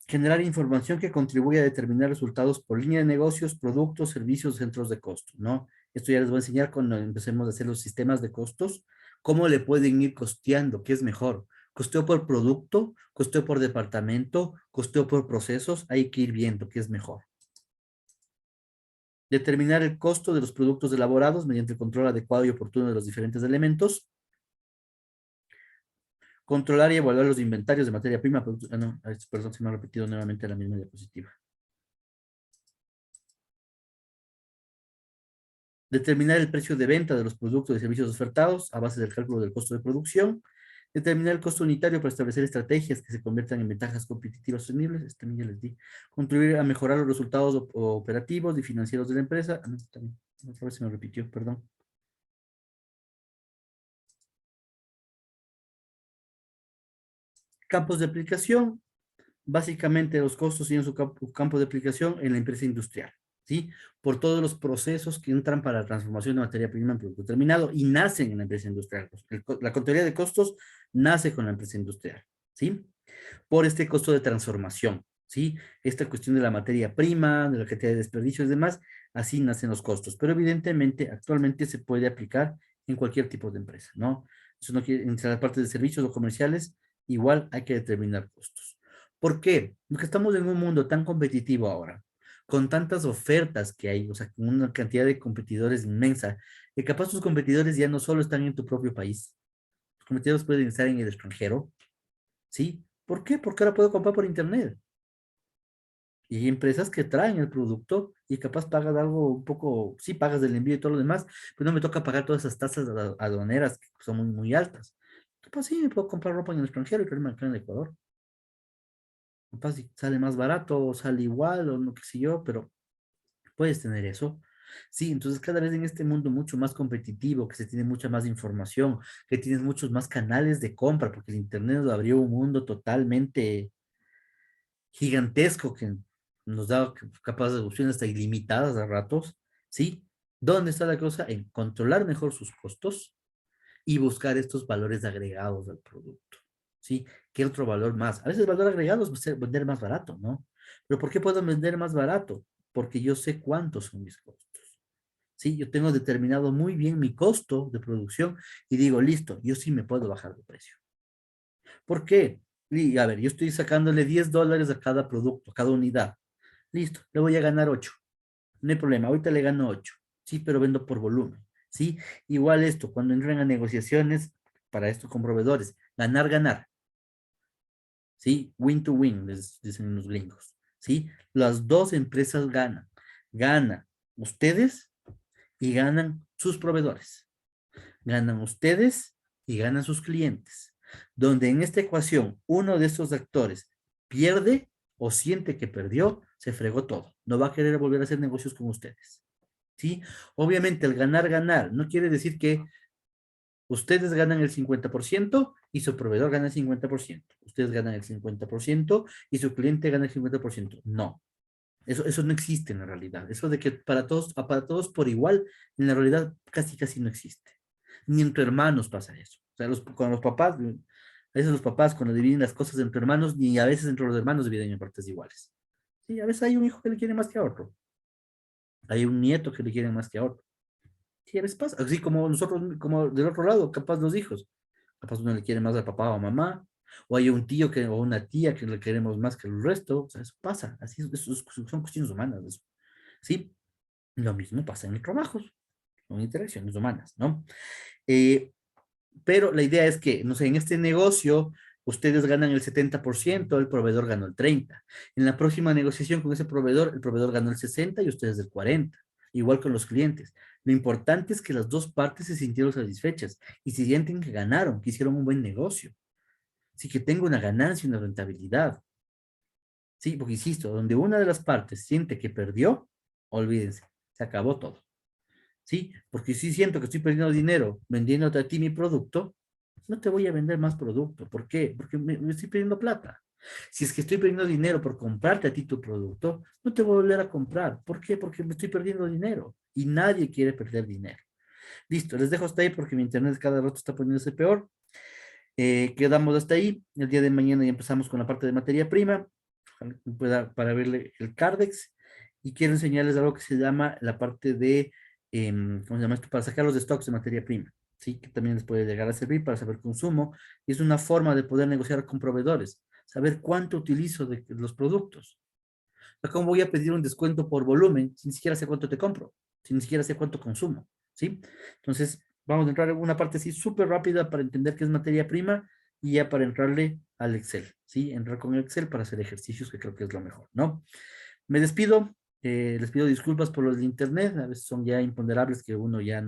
Generar información que contribuya a determinar resultados por línea de negocios, productos, servicios, centros de costos, ¿no? Esto ya les voy a enseñar cuando empecemos a hacer los sistemas de costos, cómo le pueden ir costeando, qué es mejor. Costeo por producto, costeo por departamento, costeo por procesos, hay que ir viendo qué es mejor. Determinar el costo de los productos elaborados mediante el control adecuado y oportuno de los diferentes elementos. Controlar y evaluar los inventarios de materia prima. No, perdón, se me ha repetido nuevamente la misma diapositiva. Determinar el precio de venta de los productos y servicios ofertados a base del cálculo del costo de producción. Determinar el costo unitario para establecer estrategias que se conviertan en ventajas competitivas sostenibles. Este también ya les di. Contribuir a mejorar los resultados operativos y financieros de la empresa. No, también, otra vez se me repitió, perdón. Campos de aplicación. Básicamente los costos tienen su campo de aplicación en la empresa industrial, ¿sí? Por todos los procesos que entran para la transformación de materia prima en producto terminado y nacen en la empresa industrial. La contabilidad de costos nace con la empresa industrial, ¿sí? Por este costo de transformación, ¿sí? Esta cuestión de la materia prima, de la cantidad de desperdicios y demás, así nacen los costos. Pero evidentemente, actualmente se puede aplicar en cualquier tipo de empresa, ¿no? Eso no quiere, entre las partes de servicios o comerciales, igual hay que determinar costos. ¿Por qué? Porque estamos en un mundo tan competitivo ahora, con tantas ofertas que hay, o sea, con una cantidad de competidores inmensa, que capaz tus competidores ya no solo están en tu propio país, los competidores pueden estar en el extranjero, ¿sí? ¿Por qué? Porque ahora puedo comprar por internet. Y hay empresas que traen el producto y capaz pagas algo un poco, sí pagas del envío y todo lo demás, pero no me toca pagar todas esas tasas aduaneras que son muy, muy altas. Capaz sí, me puedo comprar ropa en el extranjero y traerme acá en el Ecuador. Capaz si sale más barato o sale igual o no qué sé yo, pero puedes tener eso. Sí, entonces cada vez en este mundo mucho más competitivo, que se tiene mucha más información, que tienes muchos más canales de compra, porque el Internet nos abrió un mundo totalmente gigantesco que nos da capaz de opciones hasta ilimitadas a ratos, ¿sí? ¿Dónde está la cosa? En controlar mejor sus costos y buscar estos valores agregados al producto, ¿sí? ¿Qué otro valor más? A veces el valor agregado es vender más barato, ¿no? ¿Pero por qué puedo vender más barato? Porque yo sé cuántos son mis costos, ¿sí? Yo tengo determinado muy bien mi costo de producción y digo, listo, yo sí me puedo bajar de precio. ¿Por qué? Y, a ver, yo estoy sacándole $10 a cada producto, a cada unidad. Listo, le voy a ganar 8. No hay problema, ahorita le gano 8. Sí, pero vendo por volumen. ¿Sí? Igual esto, cuando entran a negociaciones, para esto con proveedores, ganar, ganar. ¿Sí? Win to win, les dicen los gringos. ¿Sí? Las dos empresas ganan. Ganan ustedes y ganan sus proveedores. Ganan ustedes y ganan sus clientes. Donde en esta ecuación uno de esos actores pierde o siente que perdió, se fregó todo. No va a querer volver a hacer negocios con ustedes. ¿Sí? Obviamente el ganar, ganar no quiere decir que ustedes ganan el 50% y su proveedor gana el 50%. Ustedes ganan el 50% y su cliente gana el 50%. No. Eso no existe en la realidad. Eso de que para todos por igual, en la realidad casi no existe. Ni entre hermanos pasa eso. O sea, con los papás, a veces los papás cuando dividen las cosas entre hermanos, ni a veces entre los hermanos dividen en partes iguales. Sí, a veces hay un hijo que le quiere más que a otro. Hay un nieto que le quiere más que a otro. Sí, a veces pasa. Así como nosotros, como del otro lado, capaz los hijos. Capaz uno le quiere más al papá o a mamá. O hay un tío o una tía que le queremos más que el resto. O sea, eso pasa. Así, son cuestiones humanas. Eso. Sí, lo mismo pasa en los trabajos. Son interacciones humanas, ¿no? Pero la idea es que, no sé, en este negocio ustedes ganan el 70%, el proveedor ganó el 30%. En la próxima negociación con ese proveedor, el proveedor ganó el 60% y ustedes el 40%. Igual con los clientes. Lo importante es que las dos partes se sintieron satisfechas y se sienten que ganaron, que hicieron un buen negocio. Así que tengo una ganancia, una rentabilidad. Sí, porque insisto, donde una de las partes siente que perdió, olvídense, se acabó todo. ¿Sí? Porque si siento que estoy perdiendo dinero vendiéndote a ti mi producto, no te voy a vender más producto. ¿Por qué? Porque me estoy perdiendo plata. Si es que estoy perdiendo dinero por comprarte a ti tu producto, no te voy a volver a comprar. ¿Por qué? Porque me estoy perdiendo dinero y nadie quiere perder dinero. Listo, les dejo hasta ahí porque mi internet cada rato está poniéndose peor. Quedamos hasta ahí. El día de mañana ya empezamos con la parte de materia prima para verle el Cardex y quiero enseñarles algo que se llama la parte de ¿cómo se llama esto? Para sacar los stocks de materia prima, ¿sí? Que también les puede llegar a servir para saber consumo. Y es una forma de poder negociar con proveedores, saber cuánto utilizo de los productos. ¿Cómo voy a pedir un descuento por volumen si ni siquiera sé cuánto te compro? Si ni siquiera sé cuánto consumo, ¿sí? Entonces, vamos a entrar en una parte así súper rápida para entender qué es materia prima y ya para entrarle al Excel, ¿sí? Entrar con Excel para hacer ejercicios que creo que es lo mejor, ¿no? Me despido. Les pido disculpas por los de internet, a veces son ya imponderables que uno ya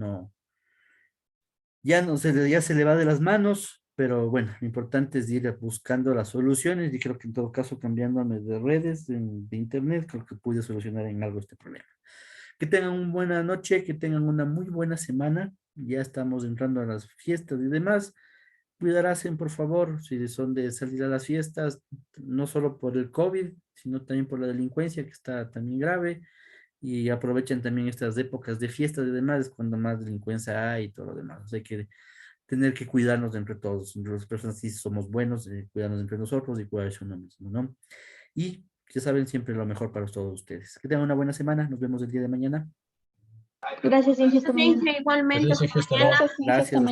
se le va de las manos, pero bueno, lo importante es ir buscando las soluciones y creo que en todo caso cambiándome de redes, de internet, creo que pude solucionar en algo este problema. Que tengan una buena noche, que tengan una muy buena semana, ya estamos entrando a las fiestas y demás. Cuidarse, por favor, si son de salir a las fiestas, no solo por el COVID, sino también por la delincuencia que está también grave, y aprovechen también estas épocas de fiestas y demás, cuando más delincuencia hay y todo lo demás. O sea, hay que tener que cuidarnos entre todos, entre las personas si somos buenos, cuidarnos entre nosotros y cuidarse uno mismo, ¿no? Y ya saben siempre lo mejor para todos ustedes. Que tengan una buena semana, nos vemos el día de mañana. Gracias, Inge. Hasta mañana. Igualmente, Gracias, Inge, hasta luego. Gracias, Inge. Hasta Gracias. mañana.